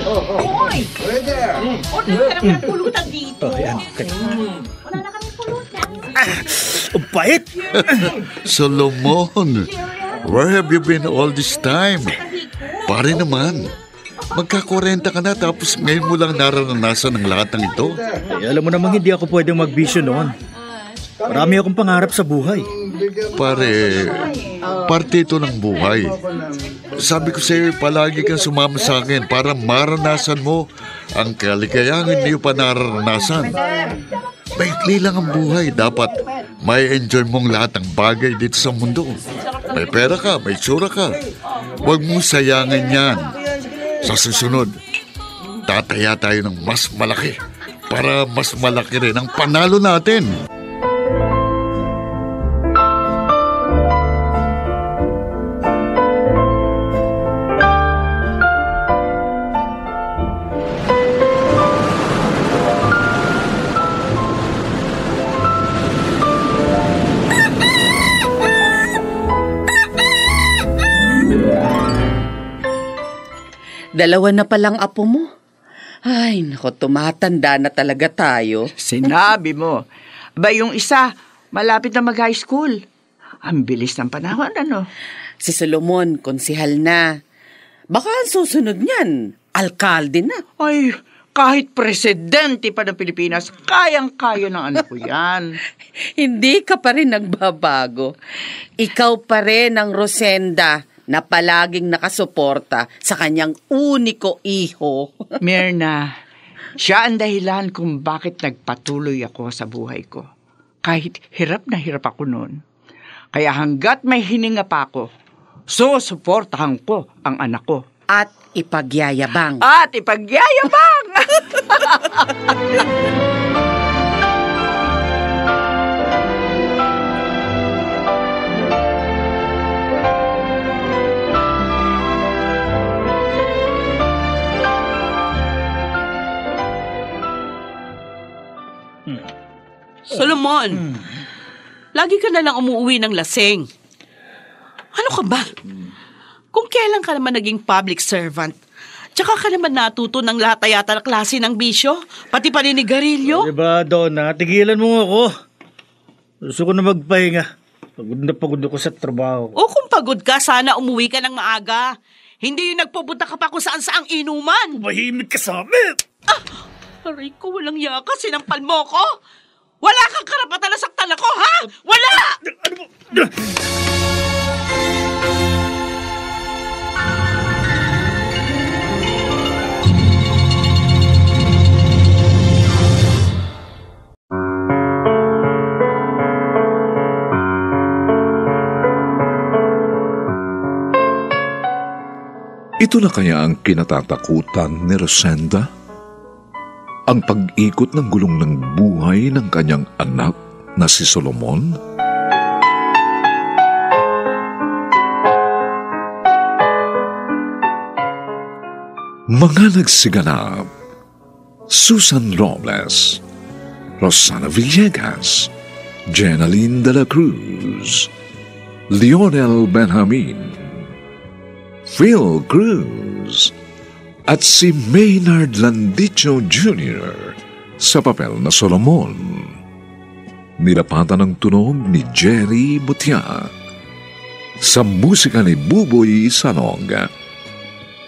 Hoy! Order ka ng pulutan dito. Wala na kami pulutan. Ang bait! Solomon, where have you been all this time? Pare naman, magka-40 ka na tapos ngayon mo lang nararanasan ang lahat ng ito. Alam mo namang hindi ako pwedeng magbisyo noon. Marami akong pangarap sa buhay. Pare, parte ito ng buhay. Sabi ko sa iyo, palagi kang sumama sa akin para maranasan mo ang kaligayahan hindi pa nararanasan. Maikli lang ang buhay. Dapat may enjoy mong lahat ng bagay dito sa mundo. May pera ka, may tsura ka. Huwag mong sayangin yan. Sa susunod, magtataya tayo ng mas malaki para mas malaki rin ang panalo natin. Dalawa na palang apo mo. Ay, nako, tumatanda na talaga tayo. Sinabi mo. Ba yung isa, malapit na mag-high school. Ang bilis ng panahon, ano? Si Solomon, konsihal na. Baka ang susunod niyan, alkalde na. Ay, kahit presidente pa ng Pilipinas, kayang-kaya ng anak ko yan. Hindi ka pa rin nagbabago. Ikaw pa rin ang Rosenda na palaging nakasuporta sa kanyang uniko iho. Mirna, siya ang dahilan kung bakit nagpatuloy ako sa buhay ko. Kahit hirap na hirap ako noon. Kaya hanggat may hininga pa ako, susuportahan ko ang anak ko. At ipagyayabang. Solomon, lagi ka na lang umuwi ng lasing. Ano ka ba? Kung kailan ka naman naging public servant, tsaka ka naman natuto ng lahat yata na klase ng bisyo, pati paninigarilyo. Diba, Donna? Tigilan mo ako. Gusto ko na magpahinga. Pagod ako sa trabaho. O kung pagod ka, sana umuwi ka ng maaga. Hindi yung nagpupunta ka pa kung saan-saang inuman. Mahimik ka sa amin! Aray ko, walang yaka, sinampal mo ko. Wala kang karapatan na saktan ako, ha? Wala! Ano mo? Ito na kaya ang kinatatakutan ni Rosenda? Ang pag-ikot ng gulong ng buhay ng kanyang anak na si Solomon? Mga nagsiganap: Susan Robles, Rosana Villegas, Jenaline de la Cruz, Lionel Benjamin, Phil Cruz, at si Maynard Landicho Jr. sa papel na Solomon. Nilapatan ng tunog ni Jerry Butia. Sa musika ni Buboy Salong.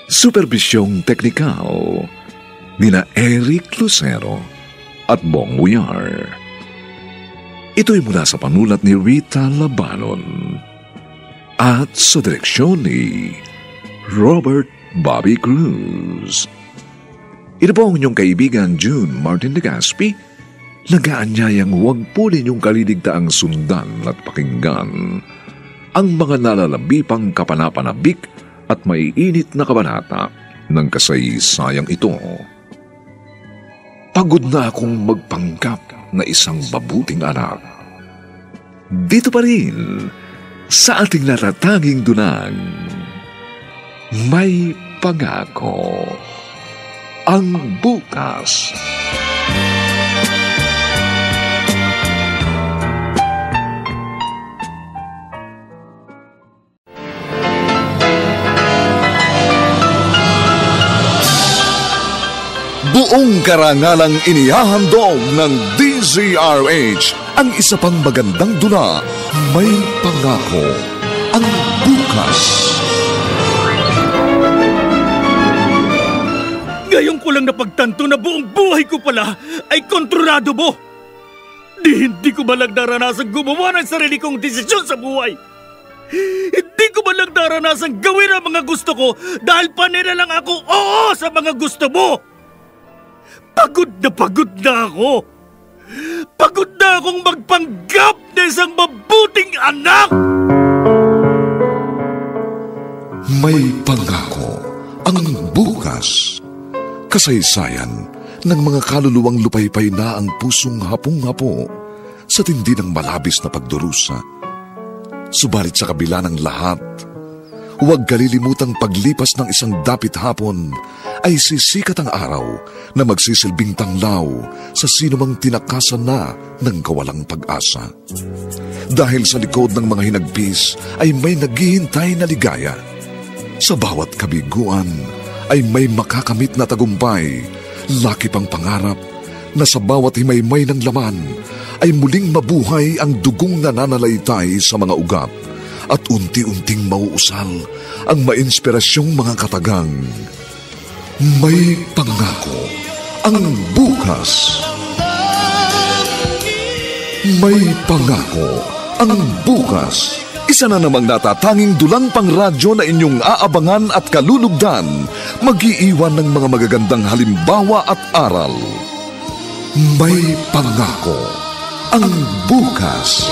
Supervisyong teknikal nina Eric Lucero at Bong Uyar. Ito'y mula sa panulat ni Rita Labanon at sa direksyon ni Robert Bobby Cruz. Ito po ang inyong kaibigan June Martin de Gaspi, nag-aanyayang huwag po ninyong kaliligtaang sundan at pakinggan ang mga nalalabipang kapanapanabik at maiinit na kabanata ng kasaysayang ito. Pagod na akong magpanggap na isang mabuting anak. Dito pa rin sa ating natatanging dunang May Pangako ang bukas. Buong karangalang inihahandog ng DZRH ang isa pang magandang dula, May Pangako ang bukas. Ngayon ko lang napagtanto na buong buhay ko pala ay kontrolado mo. Hindi ko ba lang naranasang gumawa ng sarili kong desisyon sa buhay? Hindi ko ba lang naranasang gawin ang mga gusto ko dahil panira lang ako oo sa mga gusto mo? Pagod na ako. Pagod na akong magpanggap na isang mabuting anak. May Pangako ang bukas. Kasaysayan ng mga kaluluwang lupaypay na ang pusong hapong-hapo sa tindi ng malabis na pagdurusa. Subalit sa kabila ng lahat, huwag kalilimutang paglipas ng isang dapit hapon ay sisikat ang araw na magsisilbing tanglaw sa sinumang tinakasan na ng kawalang pag-asa. Dahil sa likod ng mga hinagpis ay may naghihintay na ligaya. Sa bawat kabiguan ay may makakamit na tagumpay, laki pang pangarap na sa bawat himaymay ng laman ay muling mabuhay ang dugong nananalaytay sa mga ugat at unti-unting mauusal ang mainspirasyong mga katagang. May pangako ang bukas. May pangako ang bukas. Isa na namang natatanging dulang pangradyo na inyong aabangan at kalulugdan, mag-iiwan ng mga magagandang halimbawa at aral. May pangako ang bukas.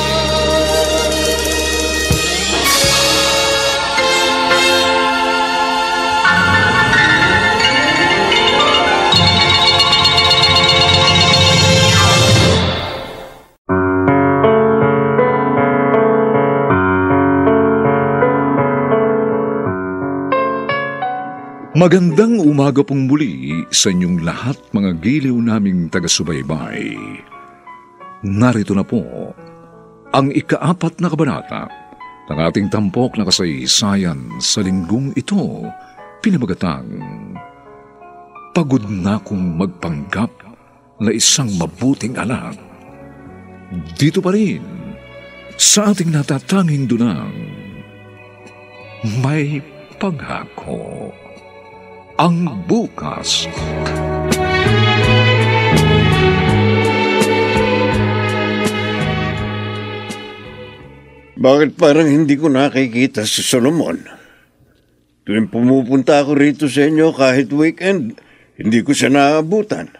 Magandang umaga pong muli sa inyong lahat mga giliw naming taga-subaybay. Narito na po ang ika-4 na kabanata ng ating tampok na kasaysayan sa linggong ito, pinamagatang Pagod na kong magpanggap na isang mabuting anak. Dito pa rin sa ating natatanging dunang May Pangako ang bukas. Bakit parang hindi ko nakikita si Solomon? Tuwing pumupunta ako rito sa inyo kahit weekend, hindi ko siya naabutan.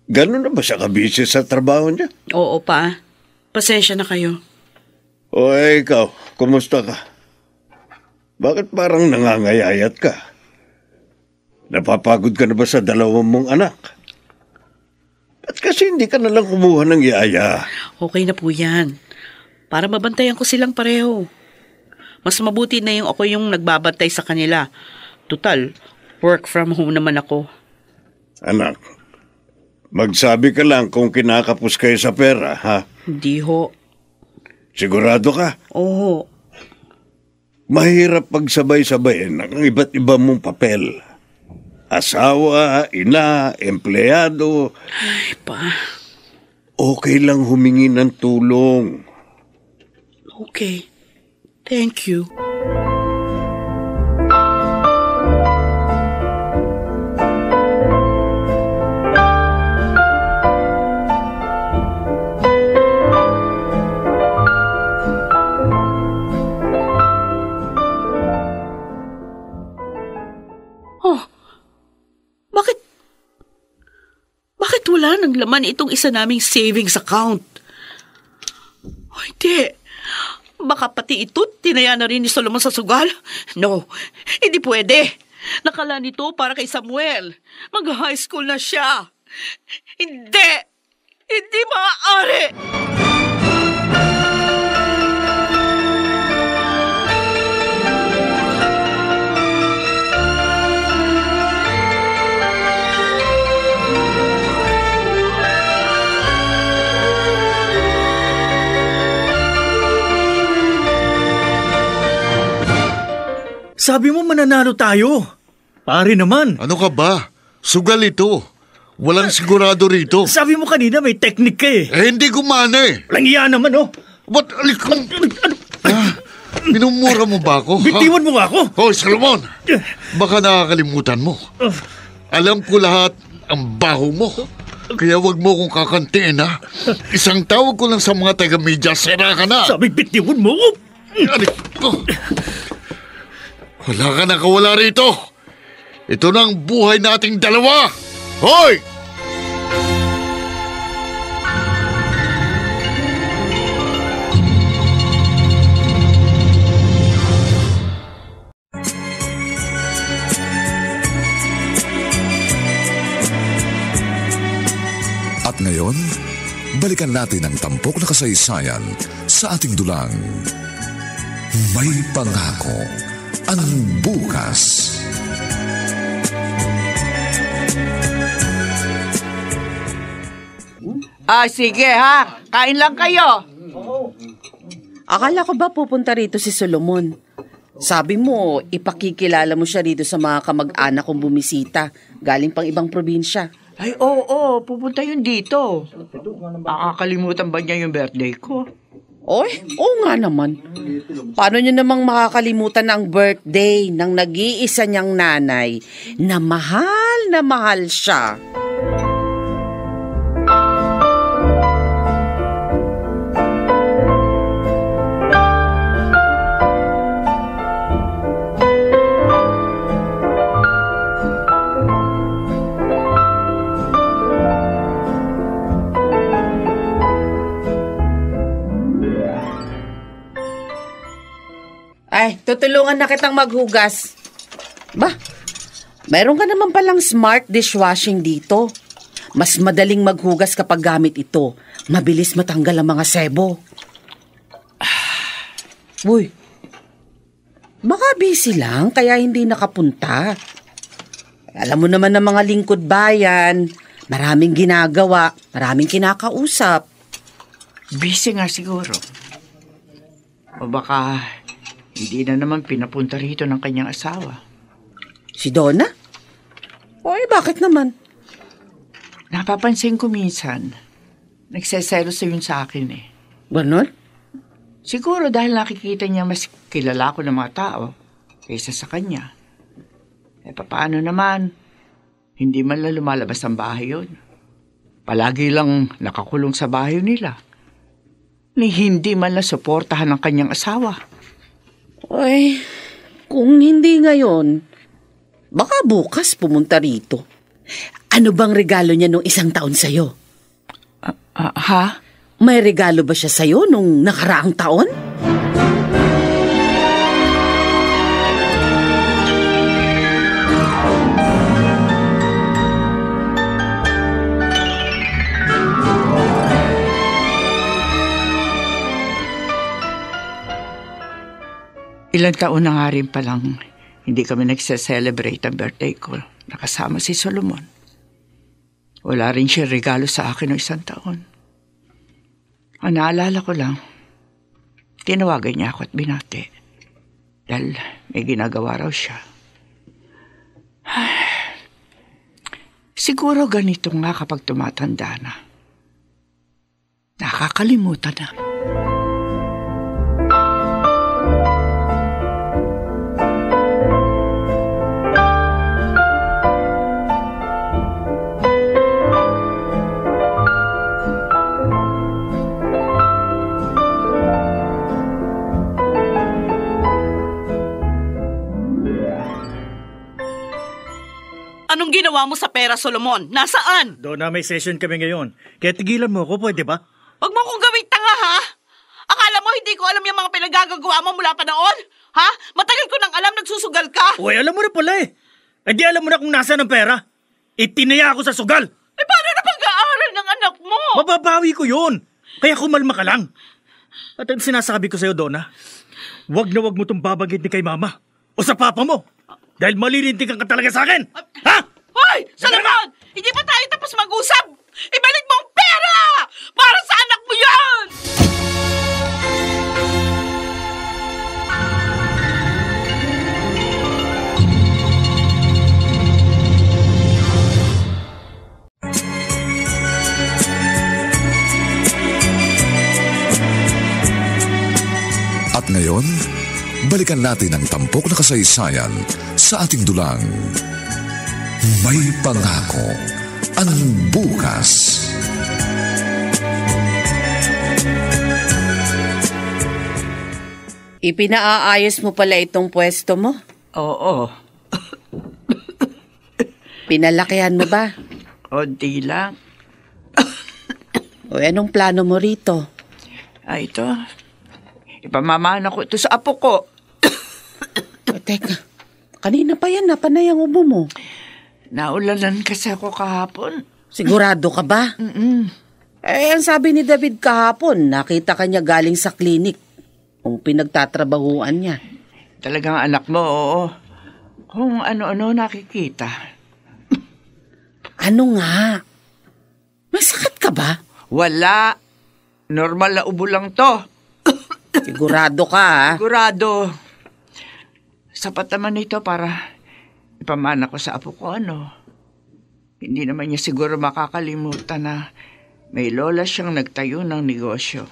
Ganun na ba siya kabisi sa trabaho niya? Oo pa. Pasensya na kayo. O ikaw, kumusta ka? Bakit parang nangangayayat ka? Napapagod ka na ba sa 2 mong anak? Ba't kasi hindi ka nalang kumuha ng yaya? Okay na po yan. Para mabantayan ko silang pareho. Mas mabuti na yung ako yung nagbabantay sa kanila. Tutal, work from home naman ako. Anak, magsabi ka lang kung kinakapos kayo sa pera, ha? Hindi ho. Sigurado ka? Oo. Mahirap pagsabay-sabayin ang iba't iba mong papel. Asawa, ina, empleyado. Ay, pa. Okay lang humingi ng tulong. Okay. Thank you. Bakit wala nang laman itong isa naming savings account? Oh, hindi. Baka pati ito tinaya na rin ni Solomon sa sugal? No, hindi pwede. Nakala nito para kay Samuel. Mag-high school na siya. Hindi! Hindi maaari! Sabi mo mananalo tayo. Pare naman. Ano ka ba? Sugal ito. Walang sigurado rito. Sabi mo kanina may technique ka eh. Hindi gumana eh. Walang iya naman oh. Ba't minumura mo ba ako? Bitiwan mo nga ako. Hoy, Solomon. Baka nakakalimutan mo. Alam ko lahat ang baho mo. Kaya wag mo kong kakantiin ha. Isang tawag ko lang sa mga taga-media, sera ka na. Sabi bitiwan mo ko. Wala ka nakawala rito. Ito na ang buhay nating dalawa. Hoy! At ngayon, balikan natin ang tampok na kasaysayan sa ating dulang. May pangako ang bukas. Sige ha, kain lang kayo. Akala ko ba pupunta rito si Solomon? Sabi mo, ipakikilala mo siya rito sa mga kamag-anak kong bumisita, galing pang ibang probinsya. Ay, oo, pupunta yun dito. Makakalimutan ba niya yung birthday ko? Oy, oo nga naman. Paano niyo namang makakalimutan ang birthday ng nag-iisa niyang nanay na mahal siya? Ay, tutulungan na kitang maghugas. Ba, meron ka naman palang smart dishwashing dito. Mas madaling maghugas kapag gamit ito. Mabilis matanggal ang mga sebo. Uy, baka busy lang kaya hindi nakapunta. Alam mo naman ng mga lingkod bayan, maraming ginagawa, maraming kinakausap. Busy nga siguro. O baka hindi na naman pinapunta rito ng kanyang asawa. Si Donna? Oy, bakit naman? Napapansin ko minsan, nagseselos yun sa akin eh. Ganon? Siguro dahil nakikita niya mas kilala ko ng mga tao kaysa sa kanya. Paano naman? Hindi man lang lumalabas ang bahay yun. Palagi lang nakakulong sa bahay nila. Ni hindi man lang suportahan ng kanyang asawa. Ay, kung hindi ngayon, baka bukas pumunta rito. Ano bang regalo niya nung 1 taon sa'yo? Ha? May regalo ba siya sa'yo nung nakaraang taon? Ilang taon na nga rin palang hindi kami nagse-celebrate ang birthday ko. Nakasama si Solomon. Wala rin siya regalo sa akin noong 1 taon. Ang naalala ko lang, tinawagan niya ako at binati. Dahil may ginagawa raw siya. Siguro ganito nga kapag tumatanda na. Nakakalimutan na. Anong ginawa mo sa pera, Solomon? Nasaan? Donna, may session kami ngayon. Kaya tigilan mo ako, pwede ba? Huwag mo kong gawing tanga, ha? Akala mo hindi ko alam yung mga pinagagagawa mo mula pa noon? Ha? Matagal ko nang alam nagsusugal ka. Uy, alam mo na pala eh. Eh di alam mo na kung nasaan ang pera. Itinaya ako sa sugal. Eh paano na pag-aaral ng anak mo? Mababawi ko yun. Kaya kumalma ka lang. At ang sinasabi ko sa'yo, Donna, wag na wag mo itong babanggitin kay mama o sa papa mo. Dahil malilintigan ka talaga sa akin. Ha? Hoy! Solomon! Hindi pa tayo tapos mag-usap! Ibalik mo ang pera! Para sa anak mo yan! At ngayon, balikan natin ang tampok na kasaysayan sa ating dulang. May pangako ang bukas. Ipinaayos mo pala itong pwesto mo? Oo. Pinalakihan mo ba? O di lang. O anong plano mo rito? Ito. Ipamamana ko ito sa apo ko. Teka, kanina pa yan, napanay ang ubo mo. Naulanan kasi ako kahapon. Sigurado ka ba? Ang sabi ni David kahapon, nakita ka niya galing sa klinik kung pinagtatrabahuan niya. Talagang anak mo, oo. Kung ano-ano nakikita. Ano nga? May sakit ka ba? Wala. Normal na ubo lang to. Sigurado ka, ha? Sigurado. Sapat naman ito para ipamana ko sa apo ko, ano. Hindi naman niya siguro makakalimutan na may lola siyang nagtayo ng negosyo.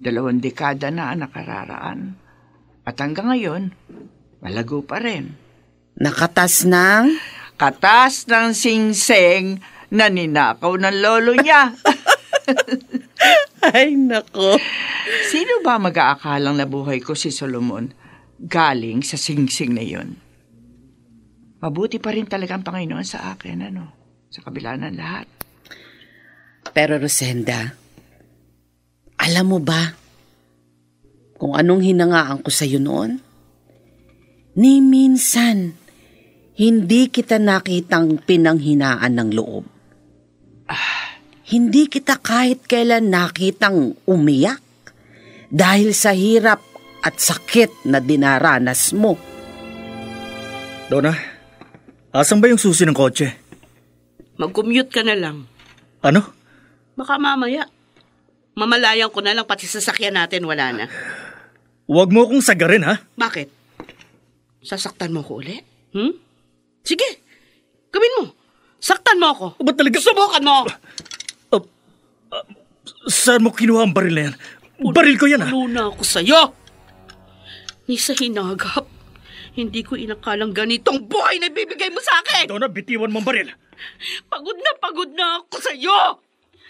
2 dekada na ang nakararaan. At hanggang ngayon, malago pa rin. Nakatas ng? Katas ng singseng na ninakaw ng lolo niya. Ay, nako. Sino ba mag-aakalang nabuhay ko si Solomon galing sa singsing na yun? Mabuti pa rin talaga ang Panginoon sa akin, ano? Sa kabila ng lahat. Pero Rosenda, alam mo ba kung anong hinangaan ko sa'yo noon? Ni minsan, hindi kita nakitang pinanghinaan ng loob. Hindi kita kahit kailan nakitang umiyak dahil sa hirap at sakit na dinaranas mo. Donna, asan ba yung susi ng kotse? Mag-commute ka na lang. Ano? Baka mamaya. Mamalayan ko na lang pati sasakyan natin, wala na. Huwag mo akong sagarin, ha? Bakit? Sasaktan mo ko ulit? Sige, gawin mo. Saktan mo ako. Ba't talaga? Subukan mo! Saan mo kinuha ang baril na yan? Baril ko yan, ha? Puno na ako sa'yo! Ni sa hinagap, hindi ko inakalang ganitong buhay na ibibigay mo sa akin! Donna, bitiwan mo ang baril. Pagod na ako sa'yo!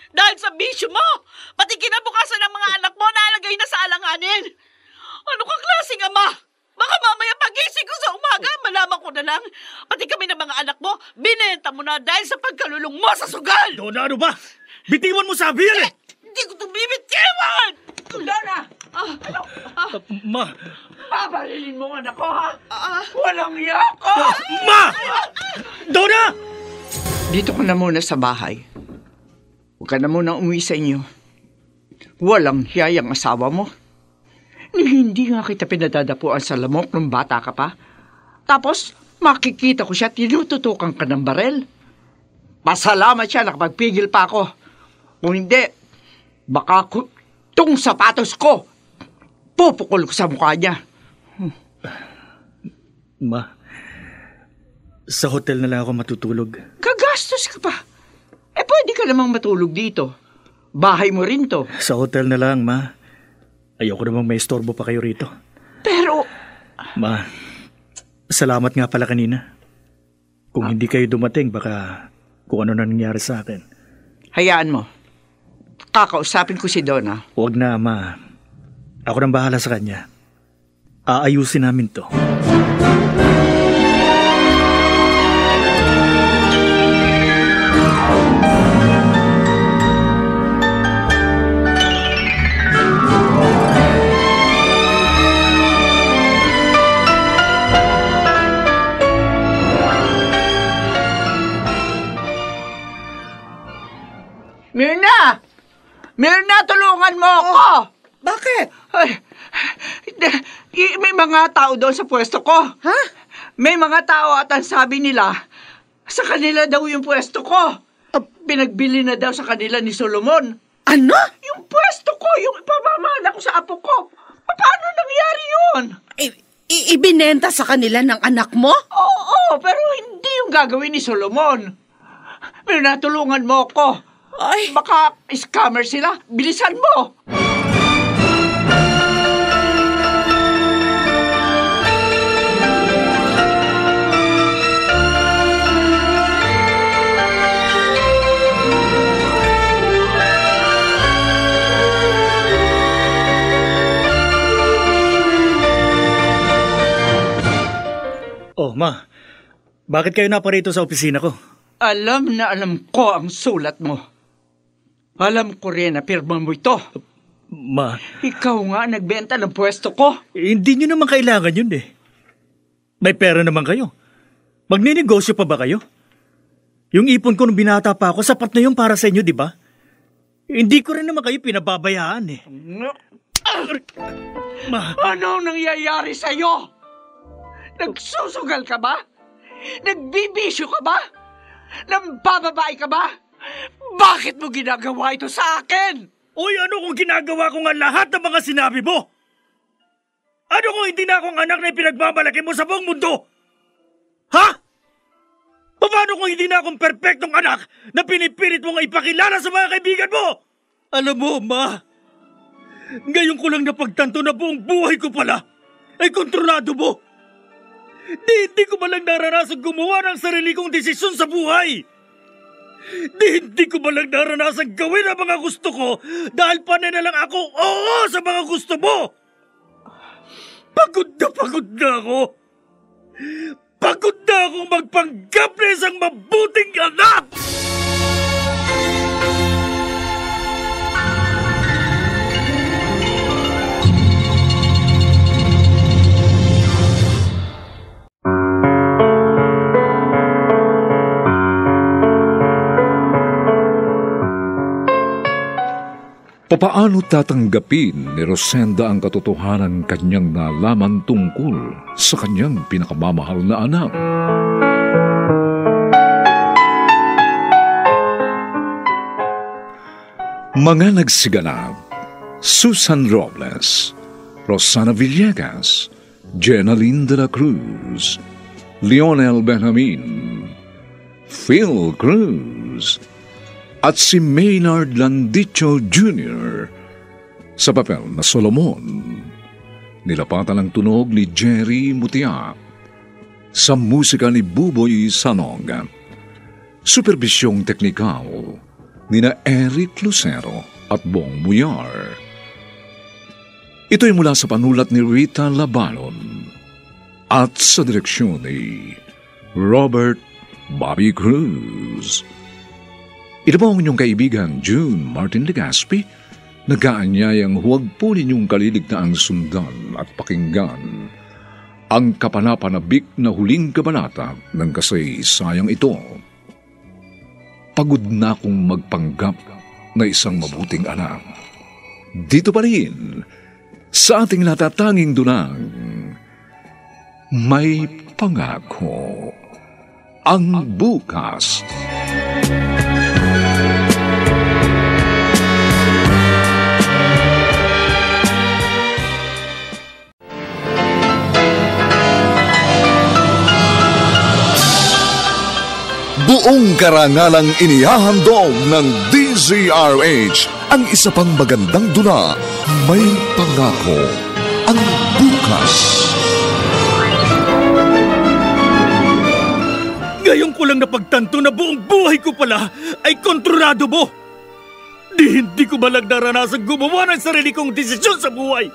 Dahil sa bisyo mo, pati kinabukasan ng mga anak mo nalagay na sa alanganin! Ano kang klaseng ama? Baka mamaya pagising ko sa umaga, malaman ko na lang. Pati kami ng mga anak mo, binenta mo na dahil sa pagkalulong mo sa sugal! Donna, ano ba? Bitiwan mo sabi yan, eh! Hindi ko itong bibitiwan! Donna! Ma! Babalilin mo anak ko, ha? Walang iya ko! Ma! Donna! Dito ko na muna sa bahay. Huwag ka na muna umuwi sa inyo. Walang hiyayang asawa mo. Hindi nga kita pinadadapuan sa lamok nung bata ka pa. Tapos, makikita ko siya, tinututukan ka ng barel. Pasalamat siya, nakapagpigil pa ako. Kung hindi, baka itong sapatos ko, pupukol ko sa mukha niya. Ma, sa hotel na lang ako matutulog. Gagastos ka pa. Pwede ka namang matulog dito. Bahay mo rin to. Sa hotel na lang, ma. Ayoko namang may istorbo pa kayo rito. Pero... Ma, salamat nga pala kanina. Kung hindi kayo dumating, baka kung ano na nangyari sa akin. Hayaan mo. Kakausapin ko si Donna. Huwag na, ma. Ako nang bahala sa kanya. Aayusin namin to. Mirna! Mirna, tulungan mo ako! Bakit? Ay, may mga tao doon sa pwesto ko. Ha? May mga tao at ang sabi nila, sa kanila daw yung pwesto ko. Pinagbili na daw sa kanila ni Solomon. Ano? Yung pwesto ko, yung ipamamana ko sa apo ko. Paano nangyari yun? Ibinenta sa kanila ng anak mo? Oo, pero hindi yung gagawin ni Solomon. Mirna, tulungan mo ako. Ay. Baka scammer sila. Bilisan mo! Oh, ma. Bakit kayo naparito sa opisina ko? Alam na alam ko ang sulat mo. Alam ko rin na pirma mo ito. Ma. Ikaw nga nagbenta ng pwesto ko. Hindi nyo naman kailangan yun, eh. May pera naman kayo. Magninegosyo pa ba kayo? Yung ipon ko nung binata pa ako, sapat na yung para sa inyo, di ba? Hindi ko rin naman kayo pinababayaan eh. Ano nangyayari sa'yo? Nagsusugal ka ba? Nagbibisyo ka ba? Nambababae ka ba? Bakit mo ginagawa ito sa akin? Uy, ano kung ginagawa ko nga lahat ng mga sinabi mo? Ano kung hindi na akong anak na pinagmamalaki mo sa buong mundo? Ha? Paano kung hindi na akong perpektong anak na pinipilit mong ipakilala sa mga kaibigan mo? Alam mo, Ma, ngayon ko lang napagtanto na buong buhay ko pala ay kontrolado mo. Hindi ko malang naranasan gumawa ng sarili kong desisyon sa buhay. Hindi ko malang naranasan gawin ang mga gusto ko dahil panay na lang ako oo sa mga gusto mo. Pagod na ako. Pagod na akong magpanggap na isang mabuting anak! Papaano tatanggapin ni Rosenda ang katotohanan kanyang nalaman tungkol sa kanyang pinakamamahal na anak? Mga nagsiganap: Susan Robles, Rosana Villegas, Jenaline de la Cruz, Lionel Benjamin, Phil Cruz, at si Maynard Landicho Jr. sa papel na Solomon. Nilapatan ang tunog ni Jerry Mutia. Sa musika ni Buboy Sanog. Superbisyong teknikal ni na Eric Lucero at Bong Muyar. Ito'y mula sa panulat ni Rita Labalon at sa direksyon ni Robert Bobby Cruz. Ito po ang inyong kaibigan June Martin Legaspi, nag-aanyayang huwag po ninyong kaliligtaang sundan at pakinggan ang kapanapanabik na huling kabanata ng kasaysayang ito. Pagod na akong magpanggap na isang mabuting anak. Dito pa rin, sa ating natatanging dunang, may pangako ang bukas. Buong karangalang inihahandog ng DZRH ang isa pang magandang dula, May Pangako ang Bukas. Ngayon ko lang napagtanto na buong buhay ko pala ay kontrolado mo. Hindi ko malang naranasan gumawa ng sarili kong desisyon sa buhay.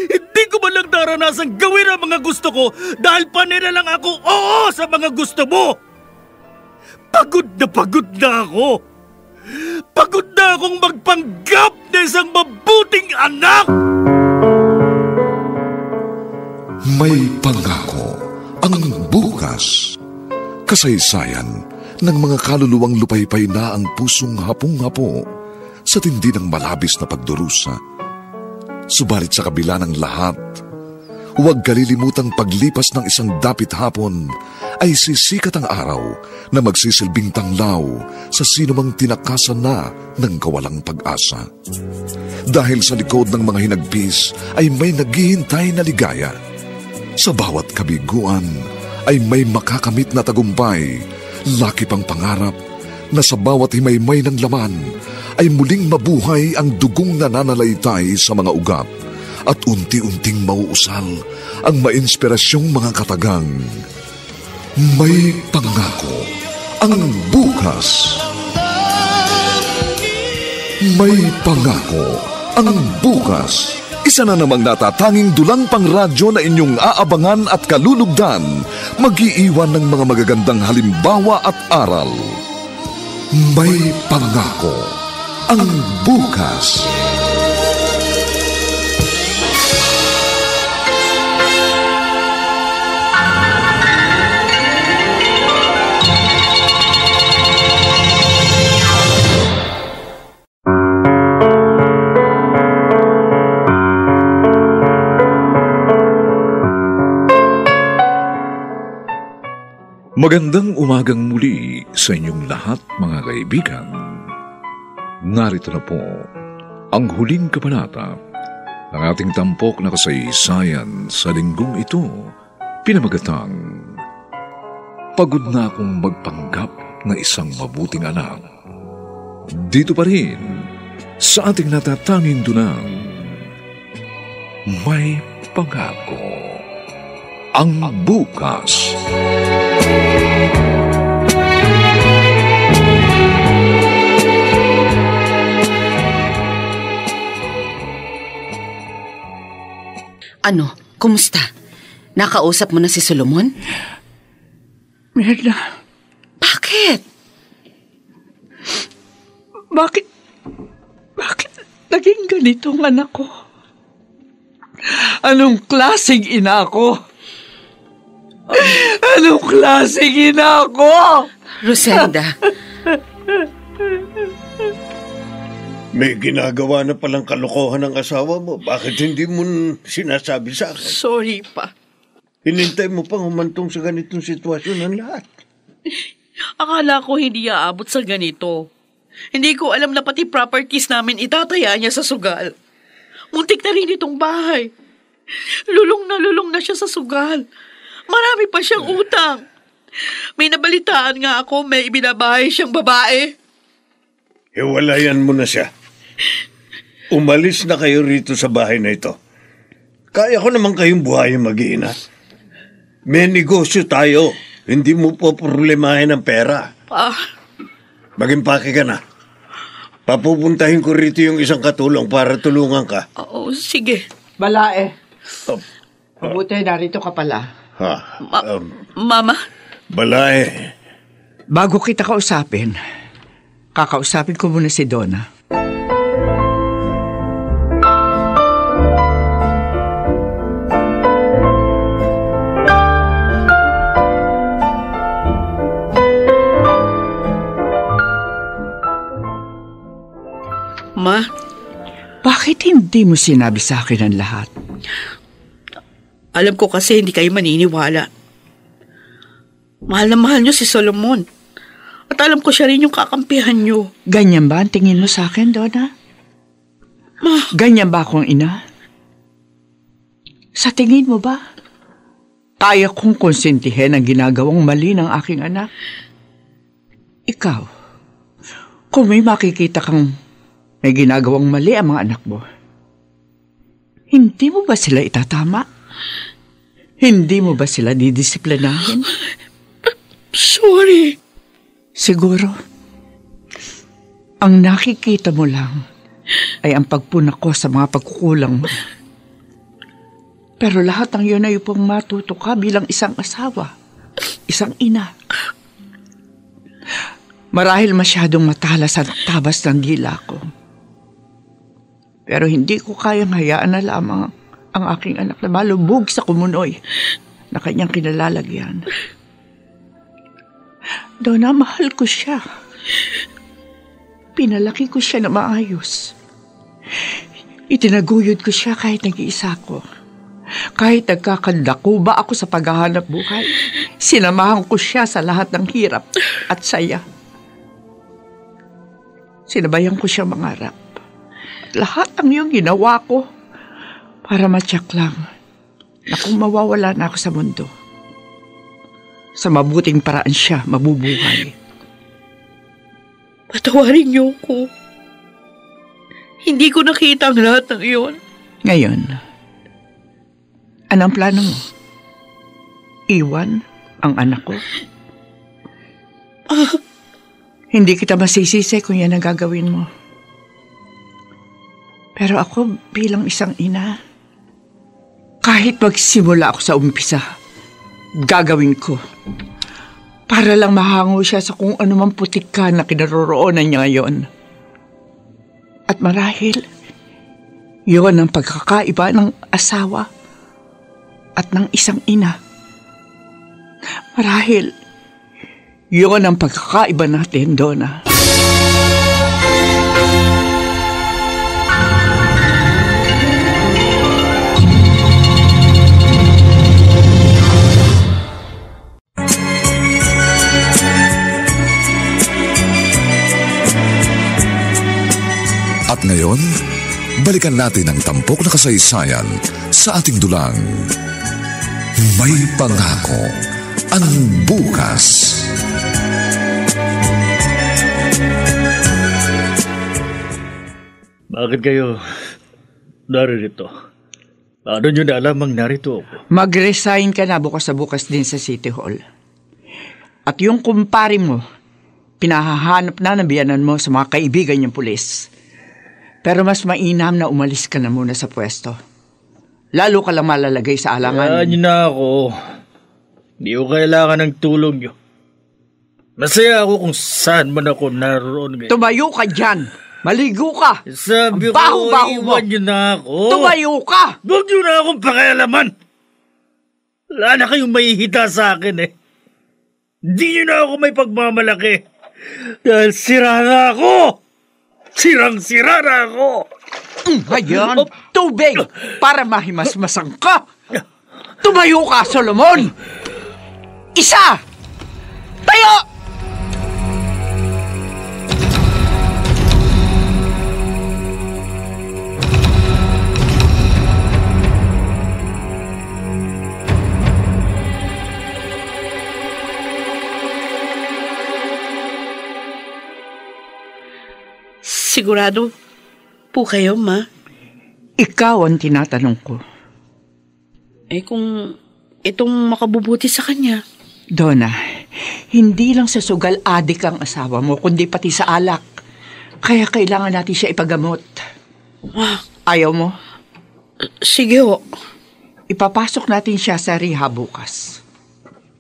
Hindi ko malang naranasan gawin ang mga gusto ko dahil panay na lang ako oo sa mga gusto mo. Pagod na ako. Pagod na akong magpanggap na isang mabuting anak. May Pangako ang Bukas. Kasaysayan ng mga kaluluwang lupaypay na ang pusong hapong-hapo sa tindi ng malabis na pagdurusa. Subalit sa kabila ng lahat, huwag kalilimutang paglipas ng isang dapit hapon ay sisikat ang araw na magsisilbing tanglaw sa sinumang tinakasan na ng kawalang pag-asa. Dahil sa likod ng mga hinagpis ay may naghihintay na ligaya. Sa bawat kabiguan ay may makakamit na tagumpay, laki pang pangarap na sa bawat himaymay ng laman ay muling mabuhay ang dugong nananalaytay sa mga ugat at unti-unting mauusal ang mainspirasyong mga katagang. May Pangako ang Bukas. May Pangako ang Bukas. Isa na namang natatanging dulang pangradyo na inyong aabangan at kalulugdan, mag-iiwan ng mga magagandang halimbawa at aral. May Pangako ang Bukas. Magandang umagang muli sa inyong lahat, mga kaibigan. Narito na po ang huling kabanata ng ating tampok na kasaysayan sa linggong ito, pinamagatang Pagod na akong magpanggap na isang mabuting anak. Dito pa rin sa ating natatanging dunang May Pangako, ang bukas. Ano? Kumusta? Nakausap mo na si Solomon? Mirna. Bakit? Bakit naging ganito ang anak ko? Anong klaseng ina ako? Anong klaseng ina ako? Rosenda. May ginagawa na palang kalokohan ng asawa mo. Bakit hindi mo sinasabi sa akin? Sorry pa. Hinintay mo pang humantong sa ganitong sitwasyon ng lahat. Akala ko hindi aabot sa ganito. Hindi ko alam na pati properties namin itataya niya sa sugal. Muntik na rin itong bahay. Lulong na siya sa sugal. Marami pa siyang utang. May nabalitaan nga ako may ibinabahay siyang babae. Hiwalayan mo na siya. Umalis na kayo rito sa bahay na ito. Kaya ko naman kayong buhayin mag-iina. May negosyo tayo. Hindi mo po problemahin ang pera. Mag-impake ka na. Papupuntahin ko rito yung isang katulong para tulungan ka. Oo, sige. Balae. Mabuti, narito ka pala. Mama? Balae. Bago kita kausapin, kakausapin ko muna si Donna. Ma? Bakit hindi mo sinabi sa akin ang lahat? Alam ko kasi hindi kayo maniniwala. Mahal na mahal niyo si Solomon. At alam ko siya rin yung kakampihan niyo. Ganyan ba ang tingin mo sa akin, Donna? Ma? Ganyan ba akong ina? Sa tingin mo ba? Kaya kong konsentihin ang ginagawang mali ng aking anak? Ikaw, kung may makikita kang may ginagawang mali ang mga anak mo, hindi mo ba sila itatama? Hindi mo ba sila didisiplinahin? Sorry. Siguro, ang nakikita mo lang ay ang pagpunak ko sa mga pagkukulang mo. Pero lahat ng yun ay upang matuto ka bilang isang asawa, isang ina. Marahil masyadong matalas ang tabas ng dila ko. Pero hindi ko kayang hayaan na lamang ang aking anak na malubog sa kumunoy na kanyang kinalalagyan. Donna, mahal ko siya. Pinalaki ko siya na maayos. Itinaguyod ko siya kahit nag-iisa ko. Kahit nagkakandakuba ako sa paghahanap buhay, sinamahan ko siya sa lahat ng hirap at saya. Sinabayan ko siya mangarap. Lahat ang iyong ginawa ko para matyak lang na kung mawawala na ako sa mundo, sa mabuting paraan siya mabubuhay. Patawarin niyo ko. Hindi ko nakita ang lahat ng iyon. Ngayon, anong plano mo? Iwan ang anak ko? Hindi kita masisisi kung yan ang gagawin mo. Pero ako bilang isang ina, kahit magsimula ako sa umpisa, gagawin ko. Para lang mahango siya sa kung anumang putika na kinaroroonan niya ngayon. At marahil, yun ang pagkakaiba ng asawa at ng isang ina. Marahil, yun ang pagkakaiba natin, Donna. ngayon, balikan natin ang tampok na kasaysayan sa ating dulang. May pangako ang bukas. Bakit kayo narito? Ano nyo na alamang narito ako? Mag-resign ka na bukas sa bukas din sa City Hall. At yung kumpare mo, pinahahanap na ng biyanan mo sa mga kaibigan niyang pulis. Pero mas mainam na umalis ka na muna sa pwesto. Lalo ka lang malalagay sa alangan. Kaya na ako. Hindi ko kailangan ng tulong nyo. Masaya ako kung saan man ako naroon. Tumayo ka dyan! Maligo ka! Sabi ko, iwan nyo na ako. Tumayo ka! Huwag nyo na akong pakialaman. Wala na kayong mahihita sa akin eh. Hindi nyo na ako may pagmamalaki. Dahil sira na ako. Sirang-sira na ako. Ngayon, tubig para mahimasmasang ka. Tumayo ka, Solomon! Isa! Tayo! Sigurado po kayo, Ma? Ikaw ang tinatanong ko. Kung itong makabubuti sa kanya. Donna, hindi lang sa sugal adik ang asawa mo, kundi pati sa alak. Kaya kailangan natin siya ipagamot. Ayaw mo? Sige ho. Ipapasok natin siya sa rehab bukas.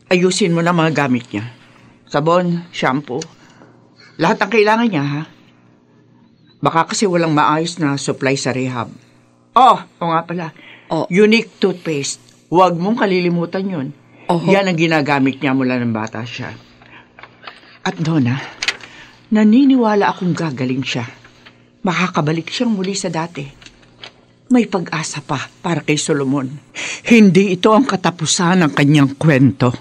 Ayusin mo na mga gamit niya. Sabon, shampoo. Lahat ang kailangan niya, ha? Baka kasi walang maayos na supply sa rehab. O nga pala. Unique toothpaste. Huwag mong kalilimutan yun. Yan ang ginagamit niya mula ng bata siya. At Donna, naniniwala akong gagaling siya. Makakabalik siyang muli sa dati. May pag-asa pa para kay Solomon. Hindi ito ang katapusan ng kanyang kwento.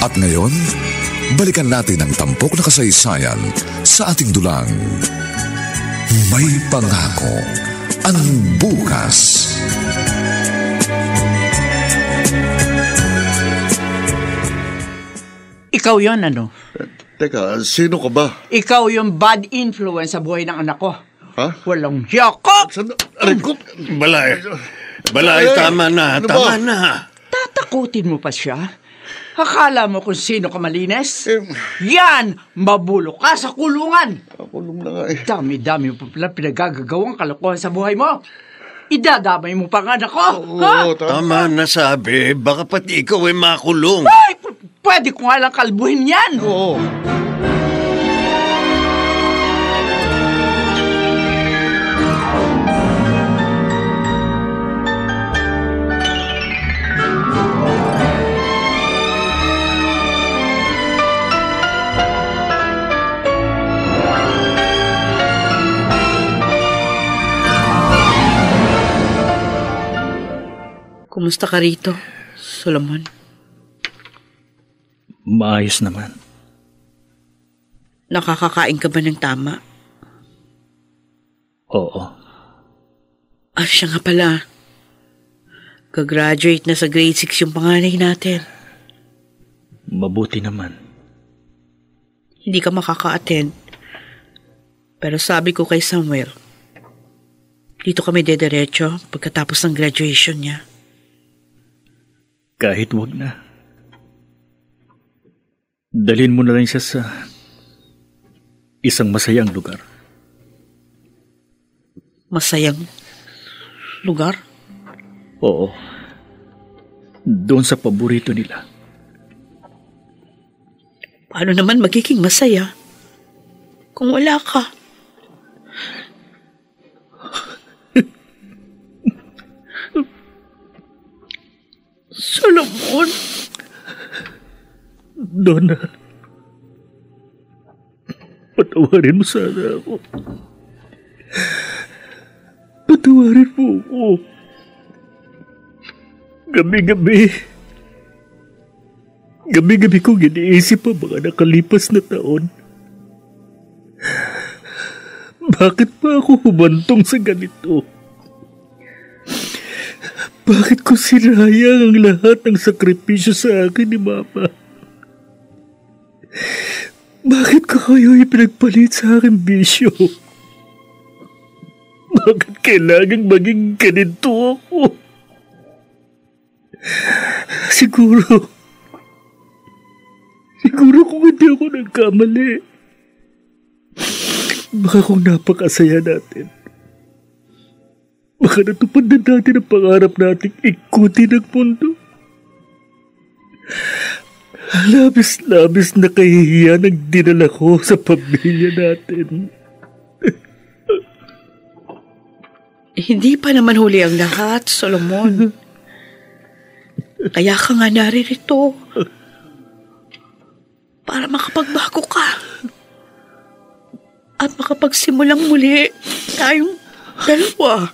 At ngayon, balikan natin ang tampok na kasaysayan sa ating dulang. May pangako ang bukas. Ikaw yon ano? Teka, sino ka ba? Ikaw yung bad influence sa buhay ng anak ko. Ha? Walang yako! Balay, tama na, tama na. Tatakutin mo pa siya? Akala mo kung sino ka malinis? Yan! Mabulo ka sa kulungan! Kulong na nga eh. Dami-dami mo pa pala pinagagagawang kalokohan sa buhay mo. Idadamay mo pa nga ako. Tama na sabi, baka pati ikaw ay makulong. Ay! Pwede ko nga lang kalbuhin yan. Oo. Kumusta ka rito, Solomon? Maayos naman. Nakakakain ka ba ng tama? Oo. Siya nga pala. Gagraduate na sa grade 6 yung panganay natin. Mabuti naman. Hindi ka makaka-attend. Pero sabi ko kay Samuel, dito kami dederecho pagkatapos ng graduation niya. Kahit wag na. Dalhin mo na lang siya sa isang masayang lugar. Masayang lugar? Oo. Doon sa paborito nila. Paano naman magiging masaya kung wala ka? Solomon. Donna. Patawarin mo sana ako. Patawarin mo ako. Gabi-gabi kong iniisip ang mga nakalipas na taon. Bakit pa ako humantong sa ganito? Bakit ko sinayang ang lahat ng sakripisyo sa akin ni Mama? Bakit ko kayo ipinagpalit sa aking bisyo? Bakit kailangang maging ganito ako? Siguro kung hindi ako nagkamali, baka kung napakasaya natin, baka natupad na natin ang pangarap nating ikutin ang mundo. Labis na kahihiyan ang dinala ko sa pamilya natin. Hindi pa naman huli ang lahat, Solomon. Kaya ka nga naririto. Para makapagbago ka. At makapagsimulang muli tayong dalawa.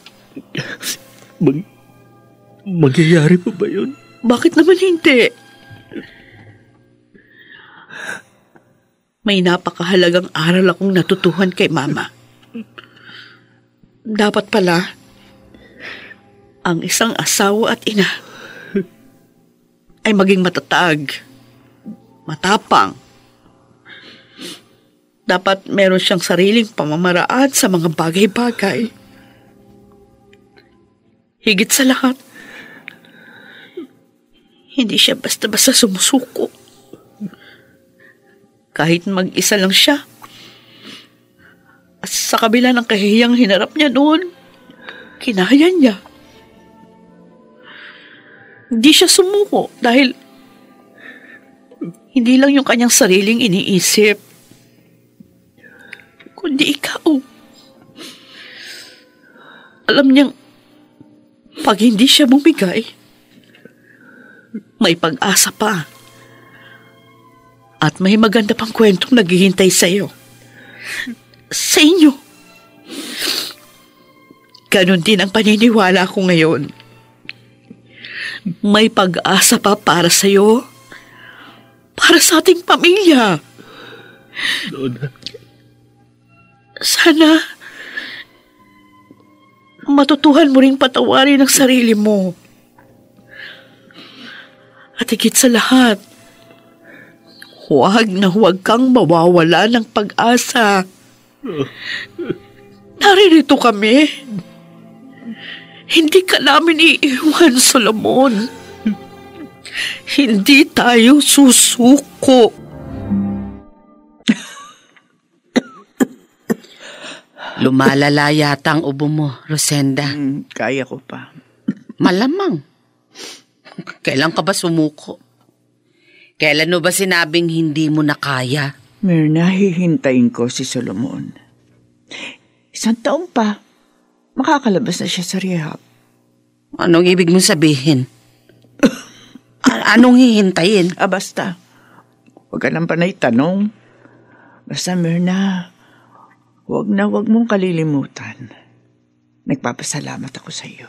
Magyayari pa ba yun? Bakit naman hindi? May napakahalagang aral akong natutuhan kay Mama. Dapat pala, ang isang asawa at ina ay maging matatag, matapang. Dapat meron siyang sariling pamamaraan sa mga bagay-bagay. Higit sa lahat, hindi siya basta-basta sumusuko. Kahit mag-isa lang siya. At sa kabila ng kahihiyang hinarap niya noon, kinaya niya. Hindi siya sumuko dahil hindi lang yung kanyang sariling iniisip, kundi ikaw. Alam niyang pag hindi siya bumigay, may pag-asa pa. At may maganda pang kwentong naghihintay sa'yo. Sa inyo. Ganon din ang paniniwala ko ngayon. May pag-asa pa para sa'yo. Para sa ating pamilya. Lola. Sana matutuhan mo ring patawarin ang sarili mo. At higit sa lahat, huwag na huwag kang mawawala ng pag-asa. Naririto kami. Hindi ka namin iiwan, Solomon. Hindi tayo susuko. Lumalala yata ang ubo mo, Rosenda. Kaya ko pa. Malamang. Kailan ka ba sumuko? Kailan mo ba sinabing hindi mo na kaya? Myrna, hihintayin ko si Solomon. 1 taon pa, makakalabas na siya sa rehab. Anong ibig mong sabihin? Anong hihintayin? Basta. Huwag ka nang panay tanong. Basta, Myrna, huwag mong kalilimutan. Nagpapasalamat ako sa iyo.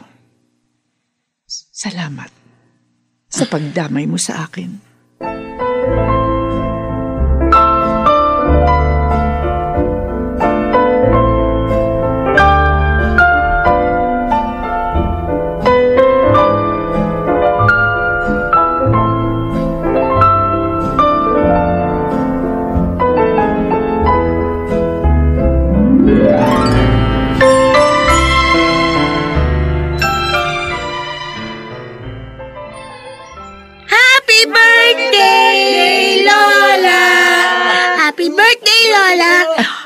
Salamat sa pagdamay mo sa akin.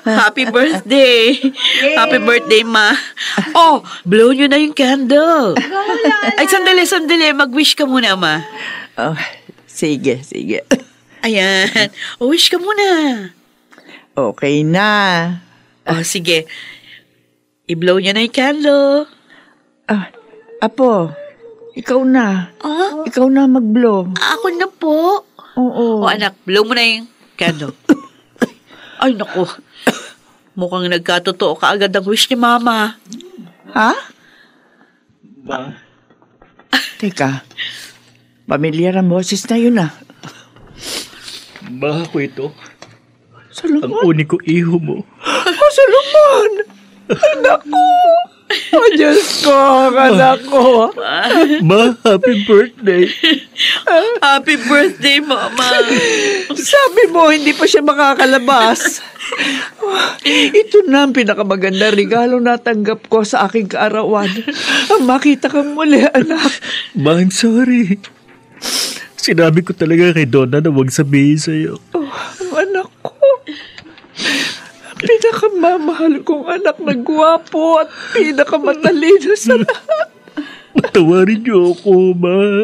Happy birthday! Happy birthday, Ma. Oh, blow nyo na yung candle. Ay, sandali. Mag-wish ka muna, Ma. Oh, sige. Ayan. Oh, wish ka muna. Okay na. Oh, sige. I-blow nyo na yung candle. Apo, ikaw na. Ikaw na mag-blow. Ako na po. Oo. Oh, anak, blow mo na yung candle. Ay, naku. Mukhang nagkatotoo ka agad ang wish ni Mama. Ha? Ma? Teka, pamilyar ang boses na yun ah. Ma, ako ito. Solomon? Ang uniko iho mo. Oh, Solomon! Anak ko! Oh, Diyos ko, anak ko. Ma, happy birthday. Happy birthday, Mama. Sabi mo, hindi pa siya makakalabas. Ito na ang pinakamaganda regalo natanggap ko sa aking kaarawan. Ang makita kang muli, anak. Ma, I'm sorry. Sinabi ko talaga kay Donna na huwag sabihin sa'yo. Oh, anak ko. Pinakamamahal kong anak na gwapo at pinakamatalino sa lahat. Patawarin niyo ako, Ma.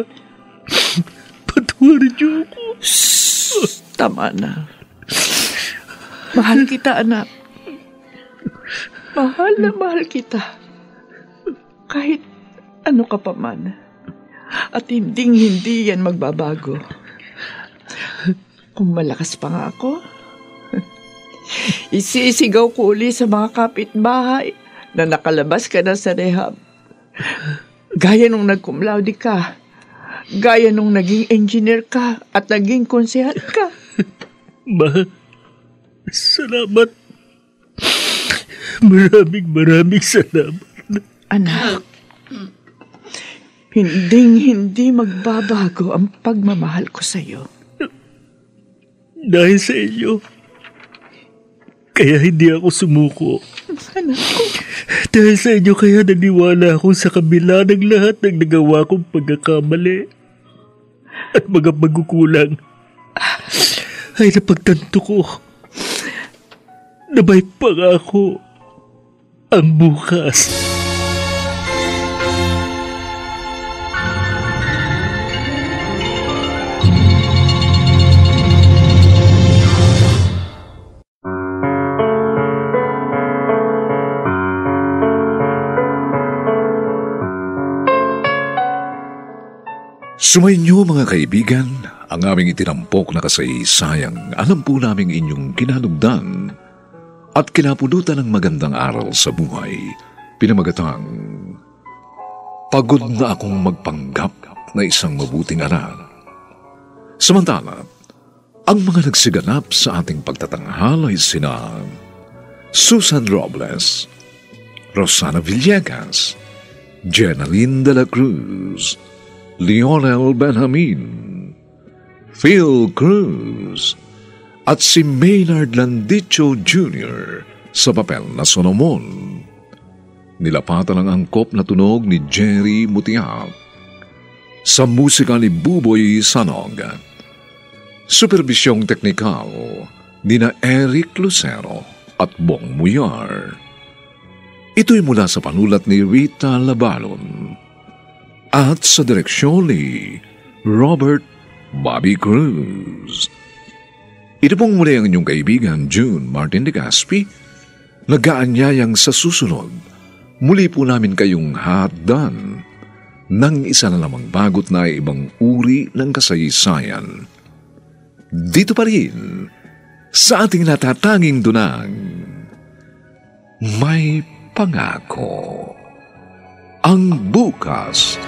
Patawarin niyo ako. Shhh, tama na. Mahal kita, anak. Mahal na mahal kita. Kahit ano ka pa man. At hindi yan magbabago. Kung malakas pa nga ako, isisigaw ko uli sa mga kapitbahay na nakalabas ka na sa rehab. Gaya nung nag-cum laude ka. Gaya nung naging engineer ka at naging konsehal ka. Ma, salamat. Maraming salamat. Anak, hindi magbabago ang pagmamahal ko sa iyo. Dahil sa inyo, kaya hindi ako sumuko. Anak ko. Dahil sa inyo kaya naniwala ako sa kabila ng lahat ng nagawa kong pagkakamali at mga pagkukulang. Ay napagtanto ko na may pangako ang bukas. Sumainyo mga kaibigan, ang aming itinampok na kasaysayang alam po naming inyong kinalugdan at kinapulutan ng magandang aral sa buhay, pinamagatang pagod na akong magpanggap na isang mabuting anak. Samantala, ang mga nagsiganap sa ating pagtatanghal ay sina Susan Robles, Rosana Villegas, Jenaline de la Cruz, Lionel Benjamin, Phil Cruz, at si Maynard Landicho Jr. sa papel na Solomon. Nilapatan ang angkop na tunog ni Jerry Mutiak. Sa musika ni Buboy Sanog. Supervisyong teknikal ni na Eric Lucero at Bong Muyar. Ito'y mula sa panulat ni Rita Labalon. At sa direksyon ni Robert Bobby Cruz. Ito pong muli ang inyong kaibigan June Martin de Gaspi, nag-aanyayang sa susunod, muli po namin kayong hatdan ng isa na lamang bagot na ibang uri ng kasaysayan. Dito pa rin, sa ating natatanging dunang, may pangako ang bukas.